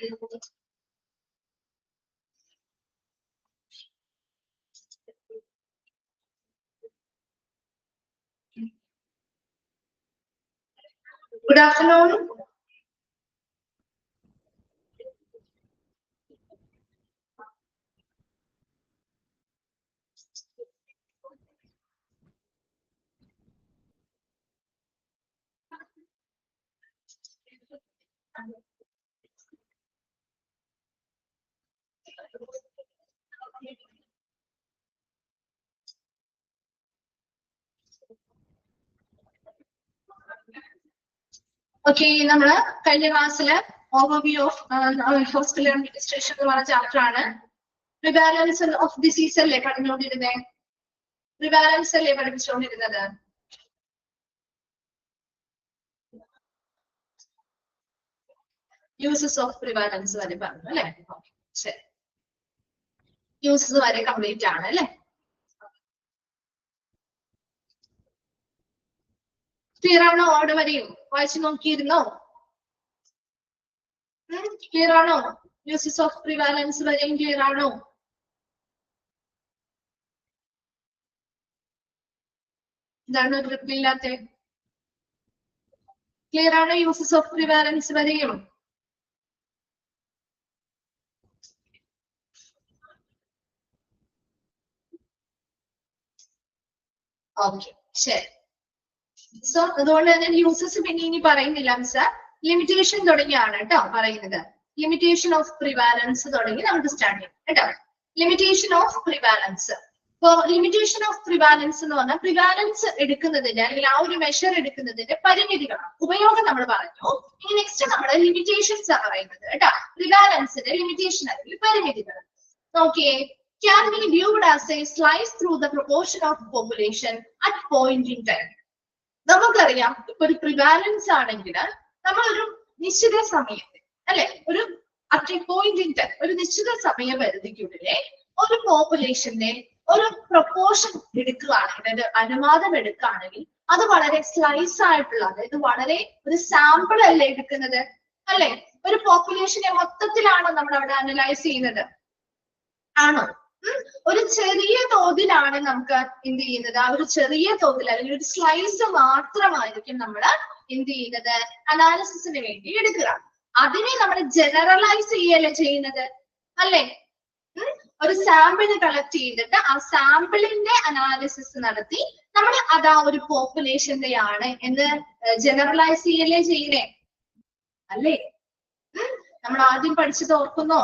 Good afternoon. Okay, നമ്മള് കഴിഞ്ഞ ക്ലാസ്സില് overview of hospital administration എന്ന് പറഞ്ഞ ചാപ്റ്റർ ആണ്. Prevalence of disease അല്ലേ പഠിച്ചുകൊണ്ടിരുന്നേ? Prevalence അല്ലേ പഠിപ്പിച്ചുകൊണ്ടിരുന്നത്? Uses of prevalence വരെ പറഞ്ഞു അല്ലേ? ശരി. Uses വരെ കംപ്ലീറ്റ് ആണ് അല്ലേ? ക്ലിയർ ആണോ? ഓർഡർ വരെയും വായിച്ചു നോക്കിയിരുന്നോ? ക്ലിയർ ആണോ? യൂസസ് ഓഫ് പ്രിവാലൻസ് വരെയും ക്ലിയർ ആണോ? എന്താണ് ഗ്രിപ്പ് ഇല്ലാത്ത? ക്ലിയർ ആണോ യൂസസ് ഓഫ് പ്രിവാലൻസ് വരെയും? ഓക്കെ, ശരി. സോ അതുകൊണ്ട് തന്നെ യൂസസ് പിന്നെ ഇനി പറയുന്നില്ല മിസ്. ലിമിറ്റേഷൻ തുടങ്ങിയാണ് കേട്ടോ പറയുന്നത്. ലിമിറ്റേഷൻ ഓഫ് പ്രിവാലൻസ് തുടങ്ങി നമുക്ക് സ്റ്റാർട്ട് ചെയ്യാം കേട്ടോ. Limitation of prevalence. ഇപ്പൊ ലിമിറ്റേഷൻ ഓഫ് പ്രിവാലൻസ് എന്ന് പറഞ്ഞാൽ പ്രിവാലൻസ് എടുക്കുന്നതിന്റെ അല്ലെങ്കിൽ ആ ഒരു മെഷർ എടുക്കുന്നതിന്റെ പരിമിതികളാണ്. ഉപയോഗം നമ്മൾ പറഞ്ഞു. ഇനി നെക്സ്റ്റ് നമ്മുടെ ലിമിറ്റേഷൻസ് ആണ് പറയുന്നത് കേട്ടോ. പ്രിവാലൻസിന്റെ ലിമിറ്റേഷൻ അല്ലെങ്കിൽ പരിമിതികൾ. നോക്കിയേ, can be viewed as a slice through the proportion of population at point in time. നമുക്കറിയാം ഇപ്പൊ ഒരു പ്രിവാലൻസ് ആണെങ്കിൽ നമ്മൾ ഒരു നിശ്ചിത സമയത്ത് അല്ലെ ഒരു at A point in time ഒരു നിശ്ചിത സമയപരിധിക്കുള്ളിലെ ഒരു പോപ്പുലേഷന്റെ ഒരു പ്രൊപ്പോർഷൻ എടുക്കുകയാണെങ്കിൽ അനുപാതം എടുക്കുകയാണെങ്കിൽ അത് വളരെ സ്ലൈസ് ആയിട്ടുള്ള അതായത് വളരെ ഒരു സാമ്പിൾ അല്ലേ എടുക്കുന്നത് അല്ലെ? ഒരു പോപ്പുലേഷനെ മൊത്തത്തിലാണോ നമ്മൾ അവിടെ അനലൈസ് ചെയ്യുന്നത്? ആണോ? ഒരു ചെറിയ തോതിലാണ് നമുക്ക് എന്ത് ചെയ്യുന്നത്? ആ ഒരു ചെറിയ തോതിൽ അല്ലെങ്കിൽ ഒരു സ്ലൈസ് മാത്രമായിരിക്കും നമ്മൾ എന്ത് ചെയ്യുന്നത്? അനാലിസിസിന് വേണ്ടി എടുക്കുക. അതിനെ നമ്മൾ ജനറലൈസ് ചെയ്യല്ലേ ചെയ്യുന്നത് അല്ലെ? ഒരു സാമ്പിൾ കളക്ട് ചെയ്തിട്ട് ആ സാമ്പിളിന്റെ അനാലിസിസ് നടത്തി നമ്മൾ അത് ആ ഒരു പോപ്പുലേഷന്റെ ആണ് എന്ന് ജനറലൈസ് ചെയ്യല്ലേ ചെയ്യുന്നേ അല്ലേ? നമ്മൾ ആദ്യം പഠിച്ചത് ഓർക്കുന്നോ?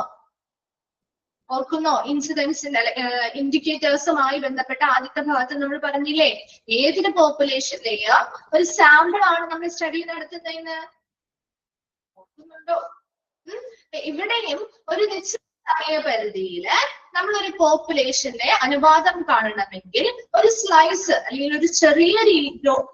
ഇൻസിഡൻസിന്റെ ഇൻഡിക്കേറ്റേഴ്സുമായി ബന്ധപ്പെട്ട ആദ്യത്തെ ഭാഗത്ത് നമ്മൾ പറഞ്ഞില്ലേ ഏതൊരു പോപ്പുലേഷനിലെയും ഒരു സാമ്പിൾ ആണ് നമ്മൾ സ്റ്റഡി നടത്തുന്നതെന്ന് ഓർക്കുന്നുണ്ടോ? ഇവിടെയും ഒരു നിശ്ചിത സമയപരിധിയില് നമ്മൾ ഒരു പോപ്പുലേഷന്റെ അനുപാതം കാണണമെങ്കിൽ ഒരു സ്ലൈസ് അല്ലെങ്കിൽ ഒരു ചെറിയ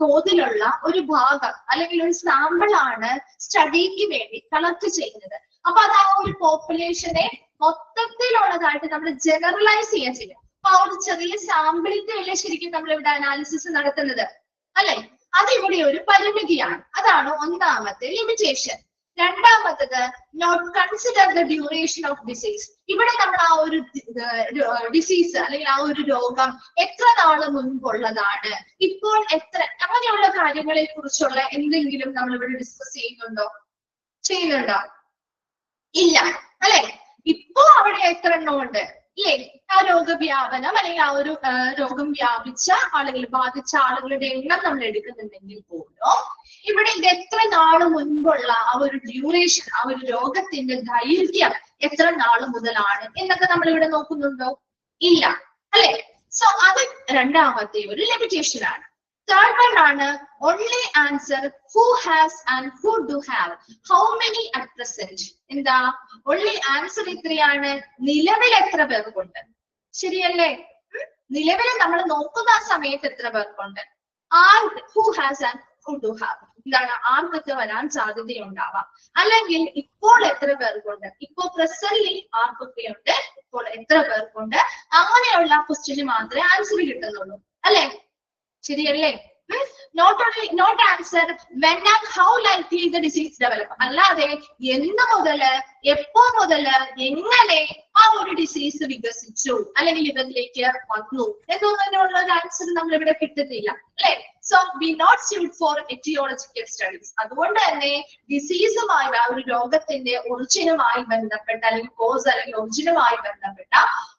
തോതിലുള്ള ഒരു ഭാഗം അല്ലെങ്കിൽ ഒരു സാമ്പിൾ ആണ് സ്റ്റഡിക്ക് വേണ്ടി കളക്ട് ചെയ്യുന്നത്. അപ്പൊ അത് ആ ഒരു പോപ്പുലേഷനെ മൊത്തത്തിലുള്ളതായിട്ട് നമ്മൾ ജനറലൈസ് ചെയ്യാൻ ചെയ്യും. അപ്പൊ ആ ഒരു ചെറിയ സാമ്പിളിന്റെ അല്ലേ ശരിക്കും നമ്മൾ ഇവിടെ അനാലിസിസ് നടത്തുന്നത് അല്ലെ? അത് ഇവിടെ ഒരു പരിമിതിയാണ്. അതാണ് ഒന്നാമത്തെ ലിമിറ്റേഷൻ. രണ്ടാമത്തത് not consider the duration of disease. ഇവിടെ നമ്മൾ ആ ഒരു ഡിസീസ് അല്ലെങ്കിൽ ആ ഒരു രോഗം എത്ര നാള് മുൻപുള്ളതാണ്, ഇപ്പോൾ എത്ര, അങ്ങനെയുള്ള കാര്യങ്ങളെ കുറിച്ചുള്ള എന്തെങ്കിലും നമ്മൾ ഇവിടെ ഡിസ്കസ് ചെയ്യുന്നുണ്ടോ? ഇല്ല അല്ലെ? ഇപ്പോ അവിടെ എത്ര എണ്ണം ഉണ്ട് ഇല്ലേ? ആ രോഗവ്യാപനം അല്ലെങ്കിൽ ആ ഒരു രോഗം വ്യാപിച്ച ആളുകൾ ബാധിച്ച ആളുകളുടെ എണ്ണം നമ്മൾ എടുക്കുന്നുണ്ടെങ്കിൽ പോലും ഇവിടെ ഇത് എത്ര നാള് മുൻപുള്ള ആ ഒരു ഡ്യൂറേഷൻ ആ ഒരു രോഗത്തിന്റെ ദൈർഘ്യം എത്ര നാള് മുതലാണ് എന്നൊക്കെ നമ്മൾ ഇവിടെ നോക്കുന്നുണ്ടോ? ഇല്ല അല്ലെ? സോ അത് രണ്ടാമത്തെ ഒരു ലിമിറ്റേഷൻ ആണ്. Third one ആണ് only answer who has and who do have. How many at present? എന്താ only answer എത്രയാണ്? നിലവിൽ എത്ര പേർക്കുണ്ട്? ശരിയല്ലേ? നിലവിൽ നമ്മൾ നോക്കുന്ന ആ സമയത്ത് എത്ര പേർക്കുണ്ട്? who has and who do have. എന്താണ് ആർക്കൊക്കെ വരാൻ സാധ്യതയുണ്ടാവാം, അല്ലെങ്കിൽ ഇപ്പോൾ എത്ര പേർക്കുണ്ട്, ഇപ്പോൾ പ്രസന്റ്ലി ആർക്കൊക്കെയുണ്ട്, ഇപ്പോൾ എത്ര പേർക്കുണ്ട്, അങ്ങനെയുള്ള ക്വസ്റ്റ്യന് മാത്രമേ ആൻസർ കിട്ടുന്നുള്ളൂ അല്ലെ? ശരിയല്ലേ? not answer when and how likely the disease develop. അല്ലാതെ എന്ന് മുതല് എപ്പോ മുതല് എങ്ങനെ ആ ഒരു ഡിസീസ് വികസിച്ചു അല്ലെങ്കിൽ ഇവരിലേക്ക് വന്നു എന്നൊന്നുള്ള ഒരു ആൻസർ നമ്മൾ ഇവിടെ കിട്ടുന്നില്ല അല്ലെ. So we not suit for aetiological studies. അതുകൊണ്ട് തന്നെ ഡിസീസുമായി ആ ഒരു രോഗത്തിന്റെ ഒറിജിനുമായി ബന്ധപ്പെട്ട അല്ലെങ്കിൽ കോസ് അല്ലെങ്കിൽ ഒറിജിനുമായി ബന്ധപ്പെട്ട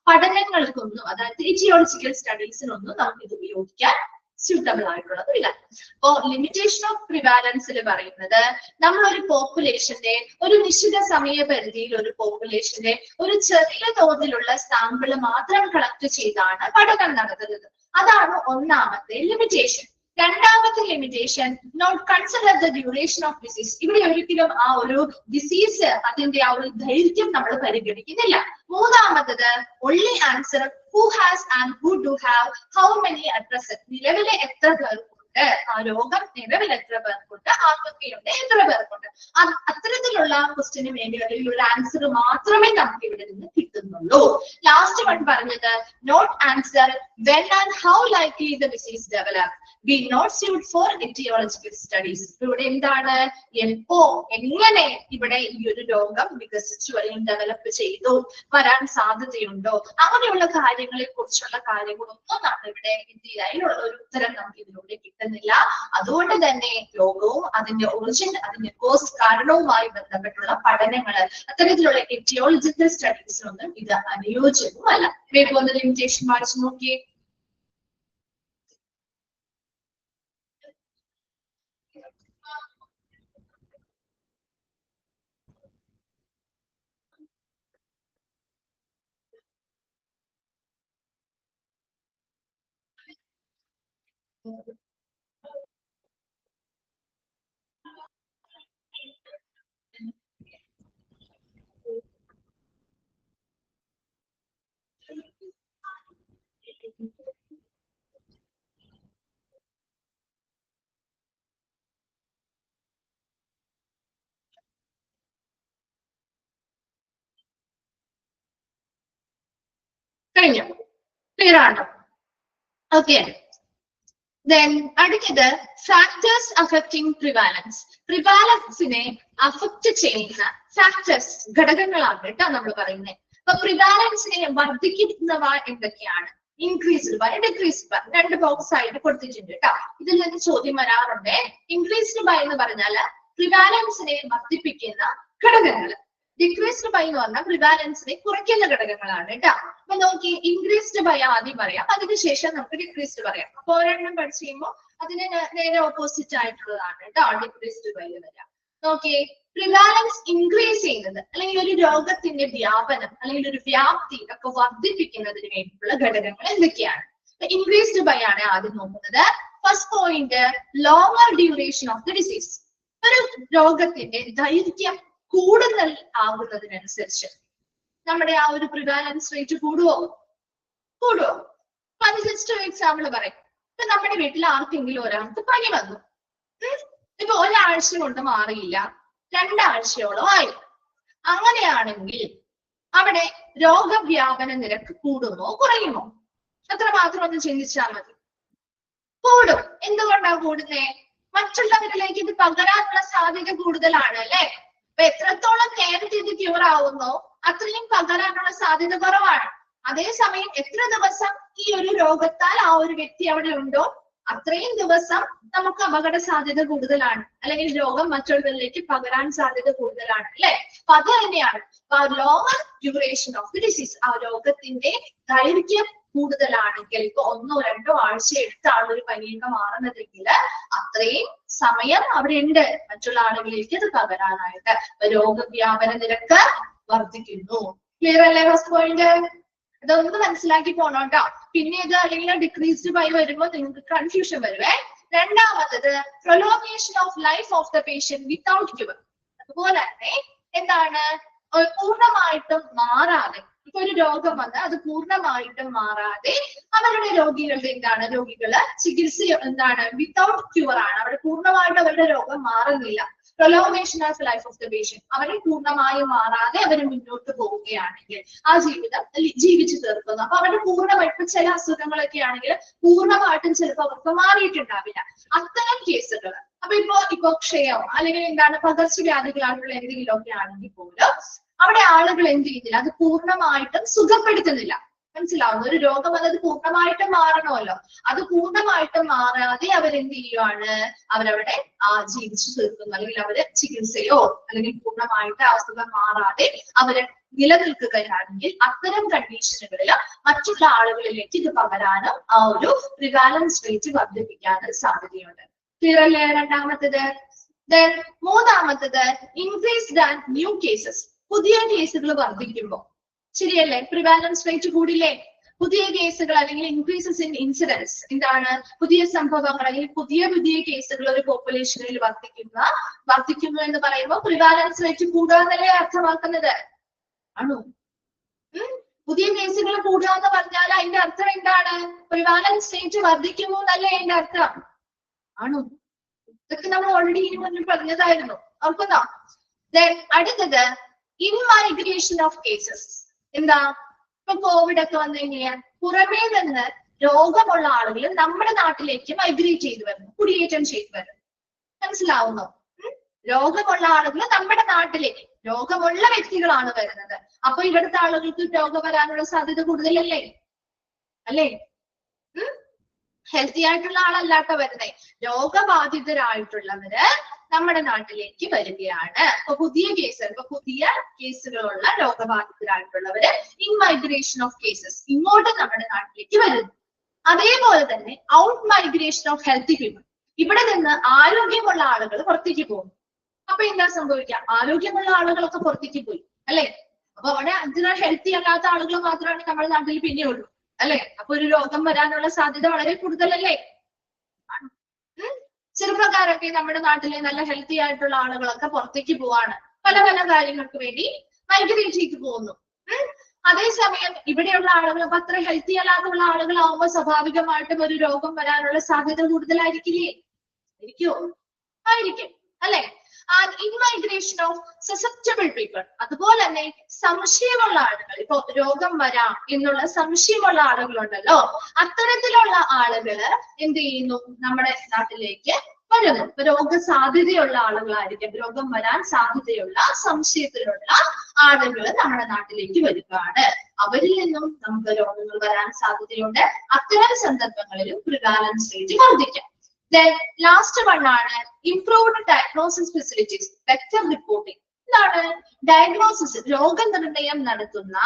പഠനങ്ങൾക്കൊന്നും, അതായത് എറ്റിയോളജിക്കൽ സ്റ്റഡീസിനൊന്നും നമുക്ക് ഇത് ഉപയോഗിക്കാൻ സ്യൂട്ടബിൾ ആയിട്ടുള്ളതില്ല. അപ്പോ ലിമിറ്റേഷൻ ഓഫ് പ്രിവാലൻസിൽ പറയുന്നത് നമ്മൾ ഒരു പോപ്പുലേഷന്റെ ഒരു നിശ്ചിത സമയപരിധിയിൽ ഒരു പോപ്പുലേഷന്റെ ഒരു ചെറിയ തോതിലുള്ള സാമ്പിള് മാത്രം കളക്ട് ചെയ്താണ് പഠനം നടത്തുന്നത്. അതാണ് ഒന്നാമത്തെ ലിമിറ്റേഷൻ. രണ്ടാമത്തെ limitation not consider the duration of disease. ഇവിടെ ഒരിക്കലും ആ ഒരു ഡിസീസ് അതിന്റെ ആ ഒരു ദൈർഘ്യം നമ്മൾ പരിഗണിക്കുന്നില്ല. മൂന്നാമത്തത് only answer who has and who do have how many at present. നിലവിലെ എത്ര പേർക്കുണ്ട് ആ രോഗം, നിലവിൽ എത്ര പേർക്കുണ്ട്, ആർക്കൊക്കെയുണ്ട്, എത്ര പേർക്കുണ്ട്, അത്തരത്തിലുള്ള ക്വസ്റ്റിന് വേണ്ടി ഒരു ആൻസർ മാത്രമേ നമുക്ക് ഇവിടെ നിന്ന് കിട്ടുന്നുള്ളൂ. ലാസ്റ്റ് വൺ പറഞ്ഞത് not answer when and how likely the disease develop. We not suit for etiological studies. ഇവിടെ എന്താണ്, എപ്പോ എങ്ങനെ ഇവിടെ ഈ ഒരു രോഗം വികസിച്ചു അല്ലെങ്കിൽ ഡെവലപ്പ് ചെയ്തു, വരാൻ സാധ്യതയുണ്ടോ, അങ്ങനെയുള്ള കാര്യങ്ങളെ കുറിച്ചുള്ള കാര്യങ്ങളൊന്നും നമ്മൾ ഇവിടെ ഇന്ത്യയിലുള്ള ഒരു ഉത്തരം നമുക്ക് ഇതിലൂടെ കിട്ടുന്നില്ല. അതുകൊണ്ട് തന്നെ രോഗവും അതിന്റെ ഒറിജിൻ, അതിന്റെ കോസ്, കാരണവുമായി ബന്ധപ്പെട്ടുള്ള പഠനങ്ങൾ, അത്തരത്തിലുള്ള എറ്റിയോളജിക്കൽ സ്റ്റഡീസിനൊന്നും ഇത് അനുയോജ്യവുമല്ല. ഇപ്പൊ ഒന്ന് ലിമിറ്റേഷൻ വായിച്ചു നോക്കിയേ. കഴിഞ്ഞു, ക്ലിയർ ആണോ? ഓക്കെ. Then അടുത്തത് ഫാക്ടേഴ്സ് അഫക്റ്റിംഗ് പ്രിവാലൻസ്. പ്രിവാലൻസിനെ അഫക്ട് ചെയ്യുന്ന ഫാക്ടേഴ്സ്, ഘടകങ്ങളാണ് കേട്ടോ നമ്മൾ പറയുന്നത്. അപ്പൊ പ്രിവാലൻസിനെ വർദ്ധിക്കുന്നവ എന്തൊക്കെയാണ്? ഇൻക്രീസ്ഡ് ബൈ, ഡിക്രീസ്ഡ് ബൈ, രണ്ട് ബോക്സ് ആയിട്ട് കൊടുത്തിട്ടുണ്ട് കേട്ടോ. ഇതിൽ നിന്ന് ചോദ്യം വരാറുണ്ട്. ഇൻക്രീസ്ഡ് ബൈ എന്ന് പറഞ്ഞാല് പ്രിവാലൻസിനെ വർദ്ധിപ്പിക്കുന്ന ഘടകങ്ങൾ, ഡിക്രീസ്ഡ് ബൈ എന്ന് പറഞ്ഞാൽ പ്രിവാലൻസിനെ കുറയ്ക്കുന്ന ഘടകങ്ങളാണ് കേട്ടോ. അപ്പൊ നോക്കി, ഇൻക്രീസ്ഡ് ബൈ ആദ്യം പറയാം, അതിനുശേഷം നമുക്ക് ഡിക്രീസ്ഡ് പറയാം. അപ്പൊ ഒരെണ്ണം പഠിച്ചു കഴിയുമ്പോൾ അതിന് നേരെ ഓപ്പോസിറ്റ് ആയിട്ടുള്ളതാണ് കേട്ടോ ഡിക്രീസ്ഡ് ബൈ വരാം. നോക്കി, പ്രിവാലൻസ് ഇൻക്രീസ് ചെയ്യുന്നത് അല്ലെങ്കിൽ ഒരു രോഗത്തിന്റെ വ്യാപനം അല്ലെങ്കിൽ ഒരു വ്യാപ്തി ഒക്കെ വർദ്ധിപ്പിക്കുന്നതിന് വേണ്ടിയിട്ടുള്ള ഘടകങ്ങൾ എന്തൊക്കെയാണ്? ഇൻക്രീസ്ഡ് ബൈ ആണ് ആദ്യം നോക്കുന്നത്. First point, longer duration of the disease. ഒരു രോഗത്തിന്റെ ദൈർഘ്യം കൂടുതൽ ആകുന്നതിനനുസരിച്ച് നമ്മുടെ ആ ഒരു പ്രിവാലൻസ് റേറ്റ് കൂടുവോ? അപ്പൊ അത് ജസ്റ്റ് ഒരു എക്സാമ്പിൾ പറയും. ഇപ്പൊ നമ്മുടെ വീട്ടിൽ ആർക്കെങ്കിലും ഒരാൾക്ക് പനി വന്നു, ഇപ്പൊ ഒരാഴ്ച കൊണ്ട് മാറിയില്ല, 2 ആഴ്ചയോളം ആയി. അങ്ങനെയാണെങ്കിൽ അവിടെ രോഗവ്യാപന നിരക്ക് കൂടുമോ കുറയുമോ? അത്ര മാത്രം ഒന്ന് ചിന്തിച്ചാൽ മതി. കൂടും. എന്തുകൊണ്ടാണ് കൂടുന്നേ? മറ്റുള്ളവരിലേക്ക് ഇത് പകരാനുള്ള സാധ്യത കൂടുതലാണ് അല്ലെ. അപ്പൊ എത്രത്തോളം നേരത്തെ ഇത് ക്യൂർ ആവുന്നോ അത്രയും പകരാനുള്ള സാധ്യത കുറവാണ്. അതേസമയം എത്ര ദിവസം ഈ ഒരു രോഗത്താൽ ആ ഒരു വ്യക്തി അവിടെ ഉണ്ടോ അത്രയും ദിവസം നമുക്ക് അപകട സാധ്യത കൂടുതലാണ്, അല്ലെങ്കിൽ രോഗം മറ്റുള്ളവരിലേക്ക് പകരാൻ സാധ്യത കൂടുതലാണ് അല്ലെ. അപ്പൊ അത് തന്നെയാണ് longer duration of the disease. ആ രോഗത്തിന്റെ ദൈർഘ്യം കൂടുതലാണെങ്കിൽ, ഇപ്പൊ 1 or 2 ആഴ്ച എടുത്ത ആളൊരു പനിയൊക്കെ മാറുന്നതെങ്കിൽ അത്രയും സമയം അവിടെ ഉണ്ട് മറ്റുള്ള ആളുകളിലേക്ക് അത് പകരാനായിട്ട്. രോഗവ്യാപന നിരക്ക് വർദ്ധിക്കുന്നു. ക്ലിയർ അല്ലേ ഫസ്റ്റ് പോയിന്റ്? അതൊന്ന് മനസ്സിലാക്കി പോണം കേട്ടോ. പിന്നെ ഇത് അല്ലെങ്കിൽ ഡിക്രീസ്ഡ് ബൈ വരുമ്പോൾ നിങ്ങൾക്ക് കൺഫ്യൂഷൻ വരുവേ. രണ്ടാമത്തത് prolongation of life of the patient without cure. അതുപോലെ തന്നെ എന്താണ്, പൂർണ്ണമായിട്ടും മാറാതെ, ഇപ്പൊ ഒരു രോഗം വന്ന് അത് പൂർണ്ണമായിട്ടും മാറാതെ അവരുടെ രോഗികളുടെ രോഗികള് ചികിത്സ വിത്തൗട്ട് ക്യൂർ ആണ്, അവിടെ പൂർണ്ണമായിട്ട് അവരുടെ രോഗം മാറുന്നില്ല. Prolongation of life of the patient, അവരെ പൂർണ്ണമായും മാറാതെ അവർ മുന്നോട്ട് പോവുകയാണെങ്കിൽ ആ ജീവിതം ജീവിച്ചു തീർക്കുന്നു. അപ്പൊ അവരുടെ പൂർണ്ണമായിട്ട് ചില അസുഖങ്ങളൊക്കെ ആണെങ്കിൽ പൂർണ്ണമായിട്ടും ചിലപ്പോൾ അവർക്ക് മാറിയിട്ടുണ്ടാവില്ല. അത്തരം കേസുകൾ ഇപ്പൊ ക്ഷയം അല്ലെങ്കിൽ എന്താണ് പകർച്ചവ്യാധികളായിട്ടുള്ള എന്തെങ്കിലുമൊക്കെ ആണെങ്കിൽ പോലും അവിടെ ആളുകൾ എന്ത് ചെയ്യുന്നില്ല, അത് പൂർണ്ണമായിട്ടും സുഖപ്പെടുത്തുന്നില്ല. മനസ്സിലാവുന്നു? ഒരു രോഗം വന്നത് പൂർണ്ണമായിട്ടും മാറണമല്ലോ, അത് പൂർണ്ണമായിട്ടും മാറാതെ അവരെന്ത് ചെയ്യുവാണ്, അവരവിടെ ജീവിച്ചു തീർക്കുന്നു. അല്ലെങ്കിൽ അവര് ചികിത്സയോ അല്ലെങ്കിൽ പൂർണ്ണമായിട്ട് അസുഖം മാറാതെ അവര് നിലനിൽക്കുകയാണെങ്കിൽ അത്തരം കണ്ടീഷനുകളിൽ മറ്റുള്ള ആളുകളിലേക്ക് ഇത് പകരാനും ആ ഒരു പ്രിവാലൻസ് റേറ്റ് വർദ്ധിപ്പിക്കാനും സാധ്യതയുണ്ട്. ക്ലിയർ അല്ലേ? രണ്ടാമത്തത്. മൂന്നാമത്തത് ഇൻക്രീസ്ഡ് ആൻഡ് ന്യൂ കേസസ്. പുതിയ കേസുകൾ വർദ്ധിക്കുമ്പോൾ, ശരിയല്ലേ, പ്രിവാലൻസ് റേറ്റ് കൂടില്ലേ? പുതിയ കേസുകൾ അല്ലെങ്കിൽ ഇൻക്രീസസ് ഇൻ ഇൻസിഡൻസ്, എന്താണ് പുതിയ സംഭവങ്ങൾ അല്ലെങ്കിൽ പുതിയ കേസുകൾ ഒരു പോപ്പുലേഷനിൽ വർദ്ധിക്കുന്നു എന്ന് പറയുമ്പോൾ പ്രിവാലൻസ് റേറ്റ് കൂടുക എന്നല്ലേ അർത്ഥമാക്കുന്നത്? ആണോ? പുതിയ കേസുകൾ കൂടുക എന്ന് പറഞ്ഞാൽ അതിന്റെ അർത്ഥം എന്താണ്? പ്രിവാലൻസ് റേറ്റ് വർദ്ധിക്കുന്നു എന്നല്ലേ അതിന്റെ അർത്ഥം? ആണോ? ഇതൊക്കെ നമ്മൾ ഓൾറെഡി ഇനി മുന്നിൽ പറഞ്ഞതായിരുന്നു, ഓർക്കുന്നോ? അടുത്തത് ഇൻമൈഗ്രേഷൻ ഓഫ് കേസസ്. എന്താ? ഇപ്പൊ കോവിഡ് ഒക്കെ വന്നു കഴിഞ്ഞാൽ പുറമേ നിന്ന് രോഗമുള്ള ആളുകൾ നമ്മുടെ നാട്ടിലേക്ക് മൈഗ്രേറ്റ് ചെയ്തു വരുന്നു, കുടിയേറ്റം ചെയ്തു വരുന്നു. മനസ്സിലാവുന്നോ? രോഗമുള്ള ആളുകൾ നമ്മുടെ നാട്ടിലേക്ക്, രോഗമുള്ള വ്യക്തികളാണ് വരുന്നത്. അപ്പൊ ഇവിടുത്തെ ആളുകൾക്ക് രോഗം വരാനുള്ള സാധ്യത കൂടുതലല്ലേ? അല്ലേ? ഹെൽത്തി ആയിട്ടുള്ള ആളല്ലാത്ത വരുന്നേ, രോഗബാധിതരായിട്ടുള്ളവര് നമ്മുടെ നാട്ടിലേക്ക് വരികയാണ്. അപ്പൊ പുതിയ കേസുകളുള്ള രോഗബാധിതരായിട്ടുള്ളവര് ഇൻമൈഗ്രേഷൻ ഓഫ് കേസസ് ഇങ്ങോട്ട് നമ്മുടെ നാട്ടിലേക്ക് വരുന്നു. അതേപോലെ തന്നെ out migration of healthy people. ഇവിടെ നിന്ന് ആരോഗ്യമുള്ള ആളുകൾ പുറത്തേക്ക് പോകുന്നു. അപ്പൊ എന്താ സംഭവിക്കുക? ആരോഗ്യമുള്ള ആളുകളൊക്കെ പുറത്തേക്ക് പോയി, അല്ലെ? അപ്പൊ അവിടെ അതിന് ഹെൽത്തി അല്ലാത്ത ആളുകൾ മാത്രമാണ് നമ്മുടെ നാട്ടിൽ പിന്നെ ഉള്ളൂ, അല്ലെ? അപ്പൊ ഒരു രോഗം വരാനുള്ള സാധ്യത വളരെ കൂടുതലല്ലേ? ചെറുപ്പക്കാരൊക്കെ നമ്മുടെ നാട്ടിലെ നല്ല ഹെൽത്തി ആയിട്ടുള്ള ആളുകളൊക്കെ പുറത്തേക്ക് പോവാണ്, പല കാര്യങ്ങൾക്ക് വേണ്ടി മൈഗ്രേറ്റ് ചെയ്ത് പോകുന്നു. അതേസമയം ഇവിടെയുള്ള ആളുകൾ അപ്പൊ അത്ര ഹെൽത്തി അല്ലാത്തുള്ള ആളുകളാവുമ്പോൾ സ്വാഭാവികമായിട്ടും ഒരു രോഗം വരാനുള്ള സാധ്യത കൂടുതലായിരിക്കില്ലേ? ആയിരിക്കുമോ? ആയിരിക്കും, അല്ലെ? ഇൻമൈഗ്രേഷൻ ഓഫ് സസെപ്റ്റബിൾ പീപ്പിൾ. അതുപോലെ തന്നെ സംശയമുള്ള ആളുകൾ, ഇപ്പൊ രോഗം വരാം എന്നുള്ള സംശയമുള്ള ആളുകളുണ്ടല്ലോ, അത്തരത്തിലുള്ള ആളുകള് എന്ത് ചെയ്യുന്നു? നമ്മുടെ നാട്ടിലേക്ക് വരുന്നു. ഇപ്പൊ രോഗസാധ്യതയുള്ള ആളുകളായിരിക്കും, രോഗം വരാൻ സാധ്യതയുള്ള സംശയത്തിലുള്ള ആളുകൾ നമ്മുടെ നാട്ടിലേക്ക് വരികയാണ്. അവരിൽ നിന്നും നമുക്ക് രോഗങ്ങൾ വരാൻ സാധ്യതയുണ്ട്. അത്തരം സന്ദർഭങ്ങളിലും പ്രിവാലൻസ് റേറ്റ് വർദ്ധിക്കാം. ലാസ്റ്റ് വൺ ആണ് improved diagnosis facilities, vector reporting. എന്താണ് ഡയഗ്നോസിസ്? രോഗനിർണയം നടത്തുന്ന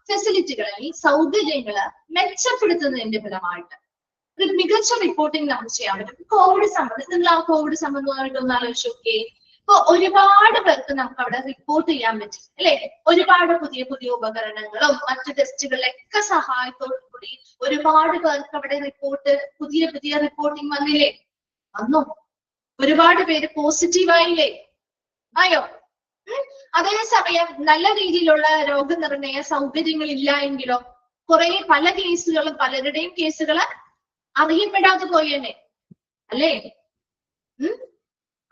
ഫെസിലിറ്റികളിൽ സൗകര്യങ്ങള് മെച്ചപ്പെടുത്തുന്നതിന്റെ ഫലമായിട്ട് മികച്ച റിപ്പോർട്ടിംഗ് നമുക്ക് ചെയ്യാൻ പറ്റും. കോവിഡ് സംബന്ധിച്ച് നിങ്ങൾ ആ കോവിഡ് സംബന്ധമായിട്ട് ഒന്ന് ആലോചിച്ച് നോക്കിയേ. ഇപ്പൊ ഒരുപാട് പേർക്ക് നമുക്ക് അവിടെ റിപ്പോർട്ട് ചെയ്യാൻ പറ്റും, അല്ലെ? ഒരുപാട് പുതിയ ഉപകരണങ്ങളും മറ്റു ടെസ്റ്റുകളിലൊക്കെ സഹായത്തോടു കൂടി ഒരുപാട് പേർക്ക് അവിടെ പുതിയ റിപ്പോർട്ടിംഗ് വന്നില്ലേ? വന്നു. ഒരുപാട് പേര് പോസിറ്റീവായില്ലേ? ആയോ? അതേസമയം നല്ല രീതിയിലുള്ള രോഗനിർണയ സൗകര്യങ്ങൾ ഇല്ല എങ്കിലോ പല കേസുകളും പലരുടെയും കേസുകള് അറിയപ്പെടാതെ പോയേനെ, അല്ലേ?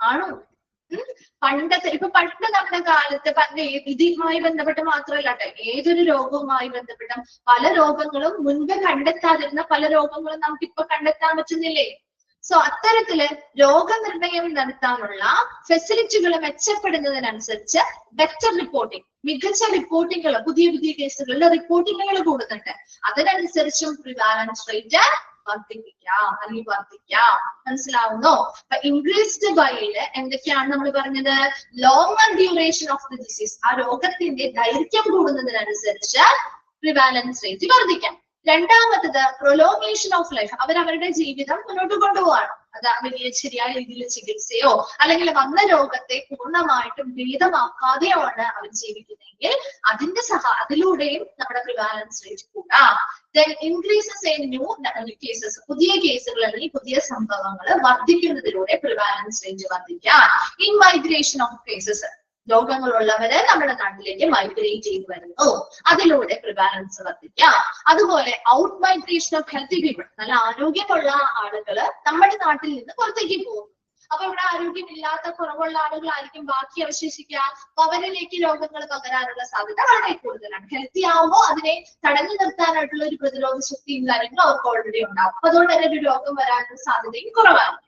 ആണോ? പണ്ട് നമ്മുടെ കാലത്ത് ഇതുമായി ബന്ധപ്പെട്ട് മാത്രമല്ല ഏതൊരു രോഗവുമായി ബന്ധപ്പെട്ട പല രോഗങ്ങളും മുൻപ് കണ്ടെത്താതിരുന്ന പല രോഗങ്ങളും നമുക്കിപ്പൊ കണ്ടെത്താൻ പറ്റുന്നില്ലേ? സോ അത്തരത്തില് രോഗനിർണയം നടത്താനുള്ള ഫെസിലിറ്റികൾ മെച്ചപ്പെടുന്നതിനനുസരിച്ച് ബെറ്റർ റിപ്പോർട്ടിംഗ്, മികച്ച റിപ്പോർട്ടിങ്ങുകൾ, പുതിയ കേസുകളുടെ റിപ്പോർട്ടിങ്ങുകൾ കൂടുന്നുണ്ട്. അതിനനുസരിച്ചും പ്രിവാലൻസ് റേറ്റ് വർദ്ധിക്കാം. മനസ്സിലാവുന്നോ? അപ്പൊ ഇൻക്രീസ്ഡ് ബൈയില് എന്തൊക്കെയാണ് നമ്മൾ പറഞ്ഞത്? Longer duration of the disease, ആ രോഗത്തിന്റെ ദൈർഘ്യം കൂടുന്നതിനനുസരിച്ച് പ്രിവാലൻസ് റേറ്റ് വർദ്ധിക്കാം. രണ്ടാമത്തത് പ്രൊലോങ്ങേഷൻ ഓഫ് ലൈഫ്, അവരവരുടെ ജീവിതം മുന്നോട്ട് കൊണ്ടുപോവാണ്. അത് വലിയ ശരിയായ രീതിയിൽ ചികിത്സയോ അല്ലെങ്കിൽ വന്ന രോഗത്തെ പൂർണ്ണമായിട്ടും ഭേദമാക്കാതെയോ ആണ് അവർ ജീവിക്കുന്നതെങ്കിൽ അതിലൂടെയും നമ്മുടെ പ്രിവാലൻസ് റേറ്റ് കൂടാം. ഇൻക്രീസസ് ഇൻ ന്യൂ കേസസ്, പുതിയ കേസുകൾ അല്ലെങ്കിൽ പുതിയ സംഭവങ്ങൾ വർദ്ധിക്കുന്നതിലൂടെ പ്രിവാലൻസ് റേറ്റ് വർദ്ധിക്കാം. ഇൻ മൈഗ്രേഷൻ ഓഫ് കേസസ്, രോഗങ്ങളുള്ളവര് നമ്മുടെ നാട്ടിലേക്ക് മൈഗ്രേറ്റ് ചെയ്ത് വരുന്നു, അതിലൂടെ പ്രിവാലൻസ് വർദ്ധിക്കാം. അതുപോലെ out migration of healthy people, നല്ല ആരോഗ്യമുള്ള ആളുകള് നമ്മുടെ നാട്ടിൽ നിന്ന് പുറത്തേക്ക് പോകുന്നു, അപ്പൊ ഇവിടെ ആരോഗ്യമില്ലാത്ത കുറവുള്ള ആളുകളായിരിക്കും ബാക്കി അവശേഷിക്കുക. അവരിലേക്ക് രോഗങ്ങൾ പകരാനുള്ള സാധ്യത വളരെ കൂടുതലാണ്. ഹെൽത്തി ആവുമ്പോൾ അതിനെ തടഞ്ഞു നിർത്താനായിട്ടുള്ള ഒരു പ്രതിരോധ ശക്തിയും കാര്യങ്ങളും അവർക്ക് ഓൾറെഡി ഉണ്ടാവും. അപ്പൊ അതുകൊണ്ട് തന്നെ ഒരു രോഗം വരാനുള്ള സാധ്യതയും കുറവാണ്.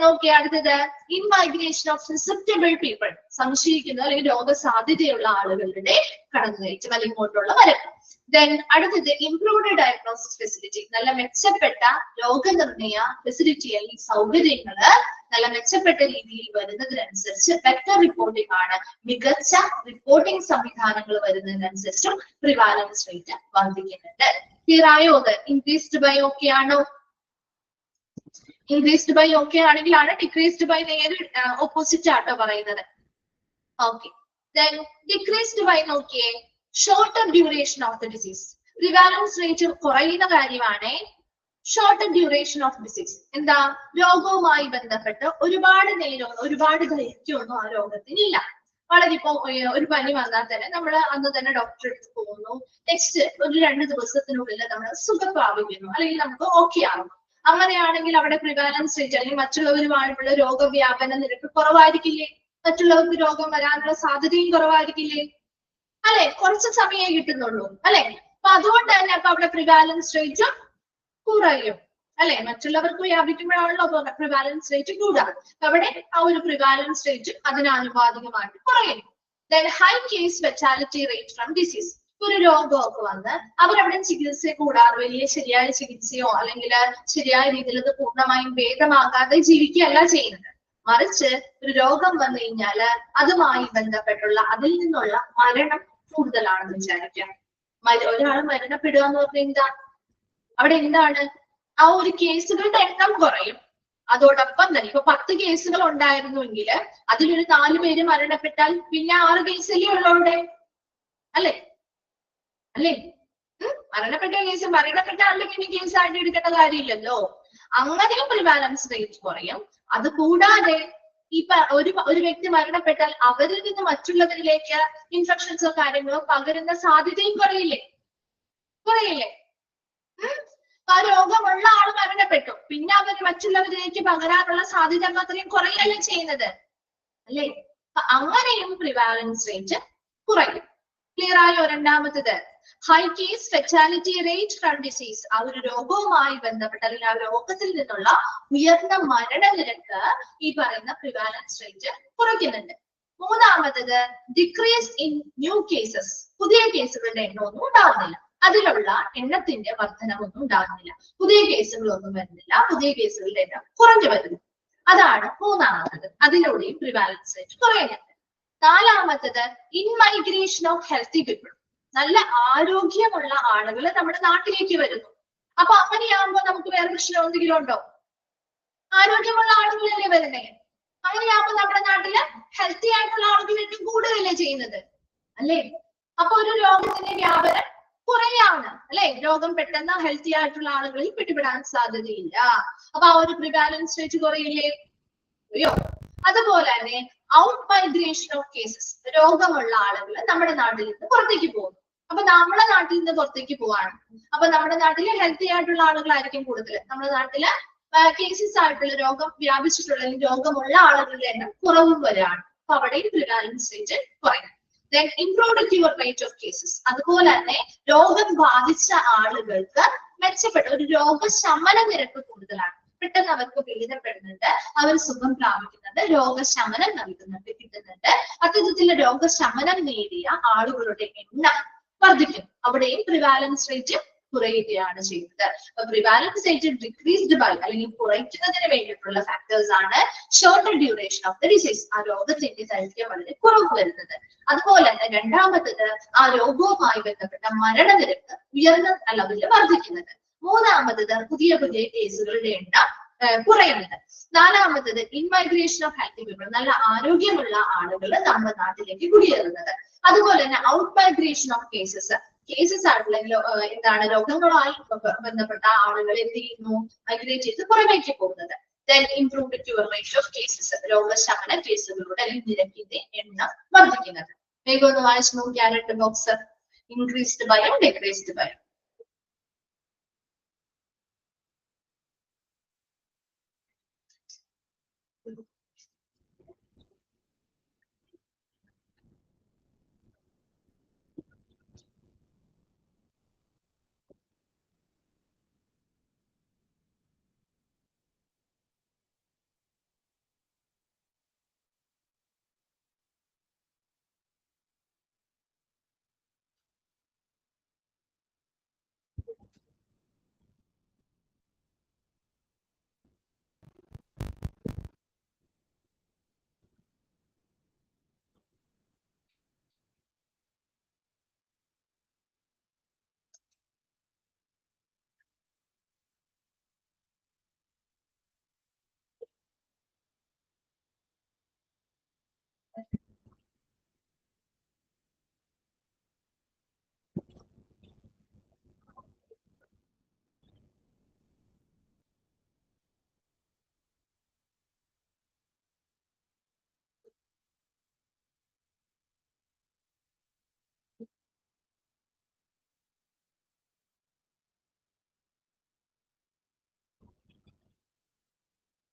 നോക്കിയ അടുത്തത് ഇൻമൈഗ്രേഷൻ ഓഫ് സസെപ്റ്റബിൾ പീപ്പിൾ, സംശയിക്കുന്ന അല്ലെങ്കിൽ രോഗസാധ്യതയുള്ള ആളുകളുടെ കടന്നുകയറ്റം അല്ലെങ്കിൽ ഇങ്ങോട്ടുള്ള വരവ്. അടുത്തത് ഇംപ്രൂവ്ഡ് ഡയഗ്നോസിസ് ഫെസിലിറ്റി, നല്ല മെച്ചപ്പെട്ട രോഗനിർണയ ഫെസിലിറ്റി അല്ലെങ്കിൽ സൗകര്യങ്ങള് നല്ല മെച്ചപ്പെട്ട രീതിയിൽ വരുന്നതിനനുസരിച്ച് ബെറ്റർ റിപ്പോർട്ടിംഗ് ആണ്. മികച്ച റിപ്പോർട്ടിംഗ് സംവിധാനങ്ങൾ വരുന്നതിനനുസരിച്ചും പ്രിവാലൻസ് റേറ്റ് വർദ്ധിക്കുന്നുണ്ട്. ക്ലിയർ ആയോ? അത് ഇൻക്രീസ്ഡ് ബൈ ഓക്കെ ആണോ? ഇൻക്രീസ്ഡ് ബൈ ഓക്കെ ആണെങ്കിലാണ് ഡിക്രീസ്ഡ് ബൈ നേരെ ഓപ്പോസിറ്റ് ആട്ടോ പറയുന്നത്. ഓക്കെ, ഡിക്രീസ്ഡ് ബൈ നോക്കിയേ, shorter duration of the disease. Prevalence rate കുറയുന്ന കാര്യമാണ് ഷോർട്ടർ ഡ്യൂറേഷൻ ഓഫ് ഡിസീസ്. എന്താ? രോഗവുമായി ബന്ധപ്പെട്ട് ഒരുപാട് നേരം ഒരുപാട് ദൈർഘ്യമൊന്നും ആ രോഗത്തിനില്ല. വളരെ ഇപ്പൊ ഒരു പനി വന്നാൽ തന്നെ നമ്മൾ അന്ന് തന്നെ ഡോക്ടറെ അടുത്ത് പോകുന്നു, നെക്സ്റ്റ് ഒരു 2 ദിവസത്തിനുള്ളിൽ നമ്മൾ സുഖം പ്രാപിക്കുന്നു അല്ലെങ്കിൽ നമുക്ക് ഓക്കെ ആകും. അങ്ങനെയാണെങ്കിൽ അവിടെ പ്രിവാലൻസ് റേറ്റ് അല്ലെങ്കിൽ മറ്റുള്ളവരുമായിട്ടുള്ള രോഗവ്യാപന നിരക്ക് കുറവായിരിക്കില്ലേ? മറ്റുള്ളവർക്ക് രോഗം വരാനുള്ള സാധ്യതയും കുറവായിരിക്കില്ലേ? അല്ലെ? കുറച്ച് സമയമേ കിട്ടുന്നുള്ളൂ അല്ലെ? അപ്പൊ അതുകൊണ്ട് തന്നെ അപ്പൊ അവിടെ പ്രിവാലൻസ് റേറ്റ് കുറയും അല്ലെ? മറ്റുള്ളവർക്ക് വ്യാപിക്കുമ്പോഴാണല്ലോ പ്രിവാലൻസ് റേറ്റ് കൂടുക. അവിടെ ആ ഒരു പ്രിവാലൻസ് റേറ്റ് അതിനാനുപാതികമായിട്ട് കുറയും. High case fatality rate from disease. ഒരു രോഗമൊക്കെ വന്ന് അവരവിടെ ചികിത്സ കൂടാതെ വലിയ ശരിയായ ചികിത്സയോ അല്ലെങ്കിൽ ശരിയായ രീതിയിൽ അത് പൂർണ്ണമായും ഭേദമാകാതെ ജീവിക്കുകയല്ല ചെയ്യുന്നത്. മറിച്ച് ഒരു രോഗം വന്നു കഴിഞ്ഞാല് അതുമായി ബന്ധപ്പെട്ടുള്ള അതിൽ നിന്നുള്ള മരണം കൂടുതലാണെന്ന് വിചാരിക്കാം. ഒരാൾ മരണപ്പെടുക എന്ന് പറഞ്ഞാൽ എന്താ? അവിടെ എന്താണ്? ആ ഒരു കേസുകളുടെ എണ്ണം കുറയും. അതോടൊപ്പം തന്നെ ഇപ്പൊ 10 കേസുകൾ ഉണ്ടായിരുന്നുവെങ്കിൽ അതിലൊരു 4 പേര് മരണപ്പെട്ടാൽ പിന്നെ 6 കേസല്ലേ ഉള്ളൂടെ അല്ലെ? അല്ലേ? മരണപ്പെട്ട കേസ് മരണപ്പെട്ട ആളുടെ പിന്നെ കേസ് ആയിട്ട് എടുക്കേണ്ട കാര്യമില്ലല്ലോ. അങ്ങനെയും പ്രിവാലൻസ് റേറ്റ് കുറയും. അത് കൂടാതെ ഇപ്പൊ ഒരു വ്യക്തി മരണപ്പെട്ടാൽ അവരിൽ നിന്ന് മറ്റുള്ളവരിലേക്ക് ഇൻഫെക്ഷൻസോ കാര്യങ്ങളോ പകരുന്ന സാധ്യതയും കുറയില്ലേ? ആ രോഗമുള്ള ആൾ മരണപ്പെട്ടു, പിന്നെ അവർ മറ്റുള്ളവരിലേക്ക് പകരാനുള്ള സാധ്യത അത്രയും കുറയല്ലേ ചെയ്യുന്നത് അല്ലേ? അങ്ങനെയും പ്രിവാലൻസ് റേറ്റ് കുറയും. ക്ലിയർ ആയോ? രണ്ടാമത്തത് high case fatality rate from disease. ആ ഒരു രോഗവുമായി ബന്ധപ്പെട്ട അല്ലെങ്കിൽ ആ രോഗത്തിൽ നിന്നുള്ള ഉയർന്ന മരണനിരക്ക് ഈ പറയുന്ന പ്രിവാലൻസ് റേറ്റ് കുറയ്ക്കുന്നുണ്ട്. മൂന്നാമത്തത് ഡിക്രീസ് ഇൻ ന്യൂ കേസസ്. പുതിയ കേസുകളുടെ എണ്ണമൊന്നും ഉണ്ടാവുന്നില്ല, അതിലുള്ള എണ്ണത്തിന്റെ വർധനമൊന്നും ഉണ്ടാകുന്നില്ല. പുതിയ കേസുകളൊന്നും വരുന്നില്ല, പുതിയ കേസുകളുടെ എണ്ണം കുറഞ്ഞു വരുന്നു. അതാണ് മൂന്നാമത്തത്. അതിലൂടെയും പ്രിവാലൻസ് റേറ്റ് കുറയുന്നുണ്ട്. നാലാമത്തത് ഇൻമൈഗ്രേഷൻ ഓഫ് ഹെൽത്തി പീപ്പിൾ. നല്ല ആരോഗ്യമുള്ള ആളുകൾ നമ്മുടെ നാട്ടിലേക്ക് വരുന്നു. അപ്പൊ അങ്ങനെയാകുമ്പോൾ നമുക്ക് വേറെ പ്രശ്നം എന്തെങ്കിലും ഉണ്ടോ? ആരോഗ്യമുള്ള ആളുകളല്ലേ വരുന്നേ. അങ്ങനെയാകുമ്പോൾ നമ്മുടെ നാട്ടില് ഹെൽത്തി ആയിട്ടുള്ള ആളുകൾ ഏറ്റവും കൂടുതലല്ലേ ചെയ്യുന്നത് അല്ലേ? അപ്പൊ ഒരു രോഗത്തിന്റെ വ്യാപനം കുറയാണ് അല്ലെ? രോഗം പെട്ടെന്ന് ഹെൽത്തി ആയിട്ടുള്ള ആളുകളിൽ പിടിപെടാൻ സാധ്യതയില്ല. അപ്പൊ ആ ഒരു പ്രിവാലൻസ് റേറ്റ് കുറയില്ലേ? അയ്യോ. അതുപോലെ തന്നെ ഔട്ട് മൈഗ്രേഷൻ ഓഫ് കേസസ്. രോഗമുള്ള ആളുകൾ നമ്മുടെ നാട്ടിൽ നിന്ന് പുറത്തേക്ക് പോകുന്നു. അപ്പൊ നമ്മുടെ നാട്ടിൽ നിന്ന് പുറത്തേക്ക് പോവാണ്. അപ്പൊ നമ്മുടെ നാട്ടില് ഹെൽത്തി ആയിട്ടുള്ള ആളുകളായിരിക്കും കൂടുതൽ. നമ്മുടെ നാട്ടില് കേസസ് ആയിട്ടുള്ള രോഗം വ്യാപിച്ചിട്ടുള്ള അല്ലെങ്കിൽ രോഗമുള്ള ആളുകളുടെ എണ്ണം കുറവും വരികയാണ്. അപ്പൊ അവിടെയും പ്രിവാലൻസ് റേറ്റ് കുറയും. Then improved cure rate of cases. അതുപോലെ തന്നെ രോഗം ബാധിച്ച ആളുകൾക്ക് മെച്ചപ്പെട്ട ഒരു രോഗശമന നിരക്ക് കൂടുതലാണ്. പെട്ടെന്ന് അവർക്ക് ഭേദപ്പെടുന്നുണ്ട്, അവർ സുഖം പ്രാപിക്കുന്നുണ്ട്, രോഗശമനം നൽകുന്നുണ്ട്, കിട്ടുന്നുണ്ട്. അത്തരത്തിലുള്ള രോഗശമനം നേടിയ ആളുകളുടെ എണ്ണം വർദ്ധിക്കും. അവിടെയും പ്രിവാലൻസ് റേറ്റ് കുറയുകയാണ് ചെയ്യുന്നത്. അപ്പൊ പ്രിവാലൻസ് റേറ്റ് ഡിക്രീസ്ഡ് ബൈ അല്ലെങ്കിൽ കുറയ്ക്കുന്നതിന് വേണ്ടിയിട്ടുള്ള ഫാക്ടേഴ്സ് ആണ് shorter duration of the disease. ആ രോഗത്തിന്റെ ദൈർഘ്യം വളരെ കുറവ് വരുന്നത്. അതുപോലെ തന്നെ രണ്ടാമത്തത് ആ രോഗവുമായി ബന്ധപ്പെട്ട മരണനിരക്ക് ഉയർന്ന അളവിൽ വർദ്ധിക്കുന്നത്. മൂന്നാമത്തത് പുതിയ കേസുകളുടെ എണ്ണം കുറയുന്നത്. നാലാമത്തത് ഇൻമൈഗ്രേഷൻ ഓഫ് ഹെൽത്തി പീപ്പിൾ. നല്ല ആരോഗ്യമുള്ള ആളുകൾ നമ്മുടെ നാട്ടിലേക്ക് കുടിയേറുന്നത്. അതുപോലെ തന്നെ ഔട്ട് മൈഗ്രേഷൻ ഓഫ് കേസസ് ആയിട്ടുള്ള എന്താണ് രോഗങ്ങളുമായി ബന്ധപ്പെട്ട ആളുകൾ എന്ത് ചെയ്യുന്നു? മൈഗ്രേറ്റ് ചെയ്ത് പുറമേക്ക് പോകുന്നത്. Then improved cure rate of cases. രോഗശമന കേസുകളുടെ അല്ലെങ്കിൽ നിരക്കിന്റെ എണ്ണം വർദ്ധിക്കുന്നത്. വേഗം ഒന്ന് വായിച്ചു നോക്കിയാൽ രണ്ട് box. Increased by decreased by.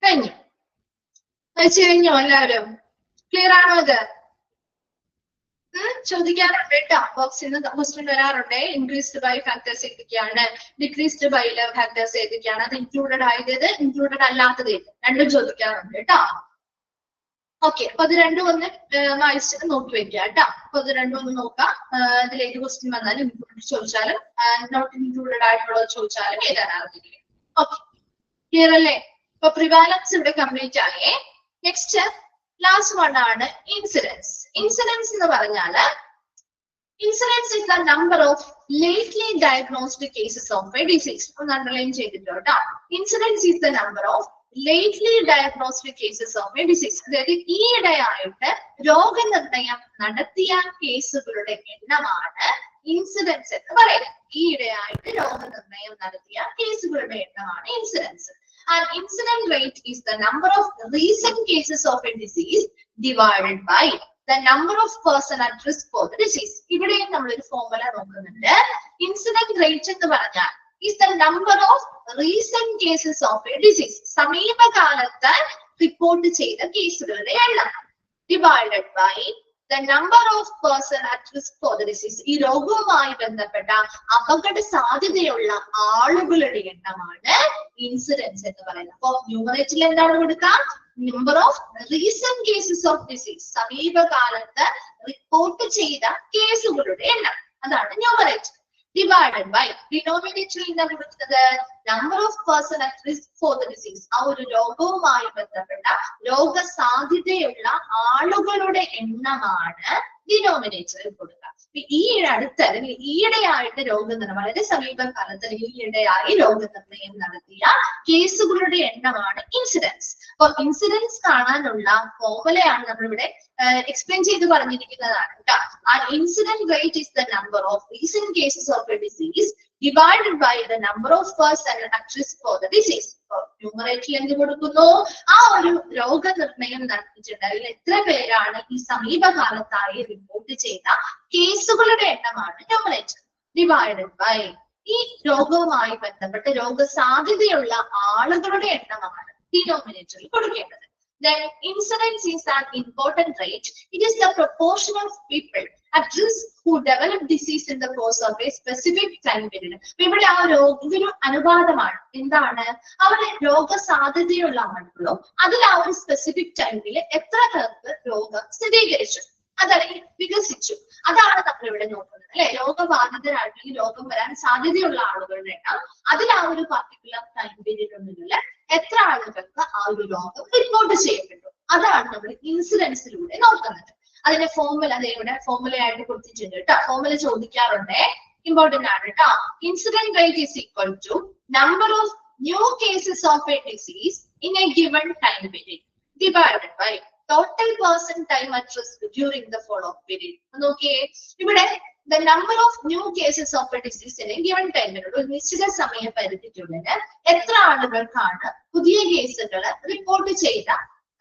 കഴിഞ്ഞു. വെച്ച് കഴിഞ്ഞോ എല്ലാവരും? ക്ലിയർ ആണോ ഇത്? ചോദിക്കാറുണ്ട് കേട്ടോ, ബോക്സിൽ നിന്ന് ക്വസ്റ്റ്യൻ വരാറുണ്ട്. ഇൻക്രീസ്ഡ് ബൈ ഫാക്ടേഴ്സ് ഏതൊക്കെയാണ്, ഡിക്രീസ്ഡ് ബൈ ഫാക്ടേഴ്സ് ഏതൊക്കെയാണ്, അത് ഇൻക്ലൂഡഡ് ആയത് ഇൻക്ലൂഡഡ് അല്ലാത്തത് രണ്ടും ചോദിക്കാറുണ്ട് കേട്ടോ. ഓക്കെ, അപ്പൊ അത് രണ്ടും ഒന്ന് വായിച്ചിട്ട് നോക്കി വെക്കുക കേട്ടോ. അപ്പൊ അത് രണ്ടും ഒന്ന് നോക്കാം. ഇതിലേക്ക് ക്വസ്റ്റ്യൻ വന്നാലും ഇൻക്ലൂഡഡ് ചോദിച്ചാലും നോട്ട് ഇൻക്ലൂഡഡ് ആയിട്ടുള്ളത് ചോദിച്ചാലും എഴുതാനാകുന്നില്ല. ഓക്കെ, ക്ലിയർ അല്ലേ? അപ്പൊ പ്രിവാലൻസ് ഇവിടെ കംപ്ലീറ്റ് ആയേ. നെക്സ്റ്റ് ലാസ്റ്റ് വൺ ആണ് ഇൻസിഡൻസ്. ഇൻസിഡൻസ് എന്ന് പറഞ്ഞാല് incidents is the number of lately diagnosed cases of a disease. ഒന്ന് അണ്ടർലൈൻ ചെയ്തിട്ടോ കേട്ടോ. Incidents is the number of lately diagnosed cases of a disease. അതായത് ഈയിടെയായിട്ട് രോഗനിർണയം നടത്തിയ കേസുകളുടെ എണ്ണമാണ് ഇൻസിഡൻസ് എന്ന് പറയുന്നത്. ഈയിടെയായിട്ട് രോഗനിർണയം നടത്തിയ കേസുകളുടെ എണ്ണമാണ് incidents. And incident rate is the number of recent cases of a disease divided by the number of person at risk for the disease. ഇവിടെയും നമ്മളൊരു ഫോർമുല നോക്കുന്നുണ്ട്. ഇൻസിഡന്റ് റേറ്റ് എന്ന് പറഞ്ഞാൽ is the number of recent cases of a disease. സമീപകാലത്ത് report ചെയ്ത കേസുകളുടെ എണ്ണം divided by the number of person at risk for the disease. ഈ രോഗവുമായി ബന്ധപ്പെട്ട അപകട സാധ്യതയുള്ള ആളുകളുടെ എണ്ണമാണ് ഇൻസിഡൻസ് എന്ന് പറയുന്നത്. അപ്പൊ ന്യൂമറേറ്ററിൽ എന്താണ് കൊടുക്കുക? Number of recent cases of disease, സമീപകാലത്ത് റിപ്പോർട്ട് ചെയ്ത കേസുകളുടെ എണ്ണം, അതാണ് ന്യൂമറേറ്റർ. ഡിവൈഡഡ് ബൈ ഡിനോമിനേറ്ററിൽ എന്താണ് കൊടുക്കുന്നത്? Number of person at risk for the disease. ആ ഒരു രോഗവുമായി ബന്ധപ്പെട്ട രോഗസാധ്യതയുള്ള ആളുകളുടെ എണ്ണമാണ് ഡിനോമിനേറ്ററിൽ കൊടുക്കുക. ഈ അടുത്ത് അല്ലെങ്കിൽ ഈയിടെയായിട്ട് രോഗനിർണയം, വളരെ സമീപകാലത്ത് അല്ലെങ്കിൽ ഈയിടെയായി രോഗനിർണയം നടത്തിയ കേസുകളുടെ എണ്ണമാണ് ഇൻസിഡൻസ്. അപ്പൊ ഇൻസിഡൻസ് കാണാനുള്ള ഫോർമുലയാണ് നമ്മളിവിടെ എക്സ്പ്ലെയിൻ ചെയ്ത് പറഞ്ഞിരിക്കുന്നതാണ് കേട്ടോ. And incident rate is the number of recent cases of a disease divided by the number of persons at risk for the disease. ന്യൂമറേറ്ററിൽ എന്ത് കൊടുക്കുന്നു? ആ ഒരു രോഗനിർണയം നടത്തിയിട്ടുണ്ടെങ്കിൽ എത്ര പേരാണ് ഈ സമീപകാലത്തായി റിപ്പോർട്ട് ചെയ്ത കേസുകളുടെ എണ്ണമാണ് ന്യൂമറേറ്റർ. ഡിവൈഡഡ് ബൈ ഈ രോഗവുമായി ബന്ധപ്പെട്ട് രോഗസാധ്യതയുള്ള ആളുകളുടെ എണ്ണമാണ് ഡിനോമിനേറ്ററിൽ കൊടുക്കേണ്ടത്. Then incidence is an important rate. It is the proportion of people at risk who develop disease in the course of a specific time period. ഇവിടെ ആ ഇതൊരു അനുപാതമാണ്. എന്താണ്? അവരുടെ രോഗസാധ്യതയുള്ള ആളുകളോ അതിൽ ആ ഒരു സ്പെസിഫിക് ടൈമിൽ എത്ര പേർക്ക് രോഗം സ്ഥിരീകരിച്ചു, അതല്ലെങ്കിൽ വികസിച്ചു, അതാണ് നമ്മൾ ഇവിടെ നോക്കുന്നത് അല്ലെ. രോഗബാധിതരായിട്ട് രോഗം വരാൻ സാധ്യതയുള്ള ആളുകളുടെ എണ്ണം, അതിൽ ആ ഒരു പർട്ടിക്കുലർ ടൈം പീരീഡിനുള്ളിൽ എത്ര ആളുകൾക്ക് ആ ഒരു രോഗം റിപ്പോർട്ട് ചെയ്യപ്പെട്ടു, അതാണ് നമ്മൾ ഇൻസിഡൻസിലൂടെ നോക്കുന്നത്. അതിന്റെ ഫോർമുല ഇവിടെ ഫോർമുലയായിട്ട് കൊടുത്തിട്ടുണ്ട് കേട്ടോ. ഫോർമുല ചോദിക്കാറുണ്ട്, ഇമ്പോർട്ടന്റ് ആണ് കേട്ടോ. Incident rate is equal to number of new cases of a disease in a given time period divided by total person time at risk during the follow-up period. നോക്കിയേ, ഇവിടെ the number of new cases of a disease in a given time period, ഒരു നിശ്ചിത സമയപരിധിക്കുള്ളിൽ എത്ര ആളുകൾക്കാണ് പുതിയ കേസുകൾ report ചെയ്ത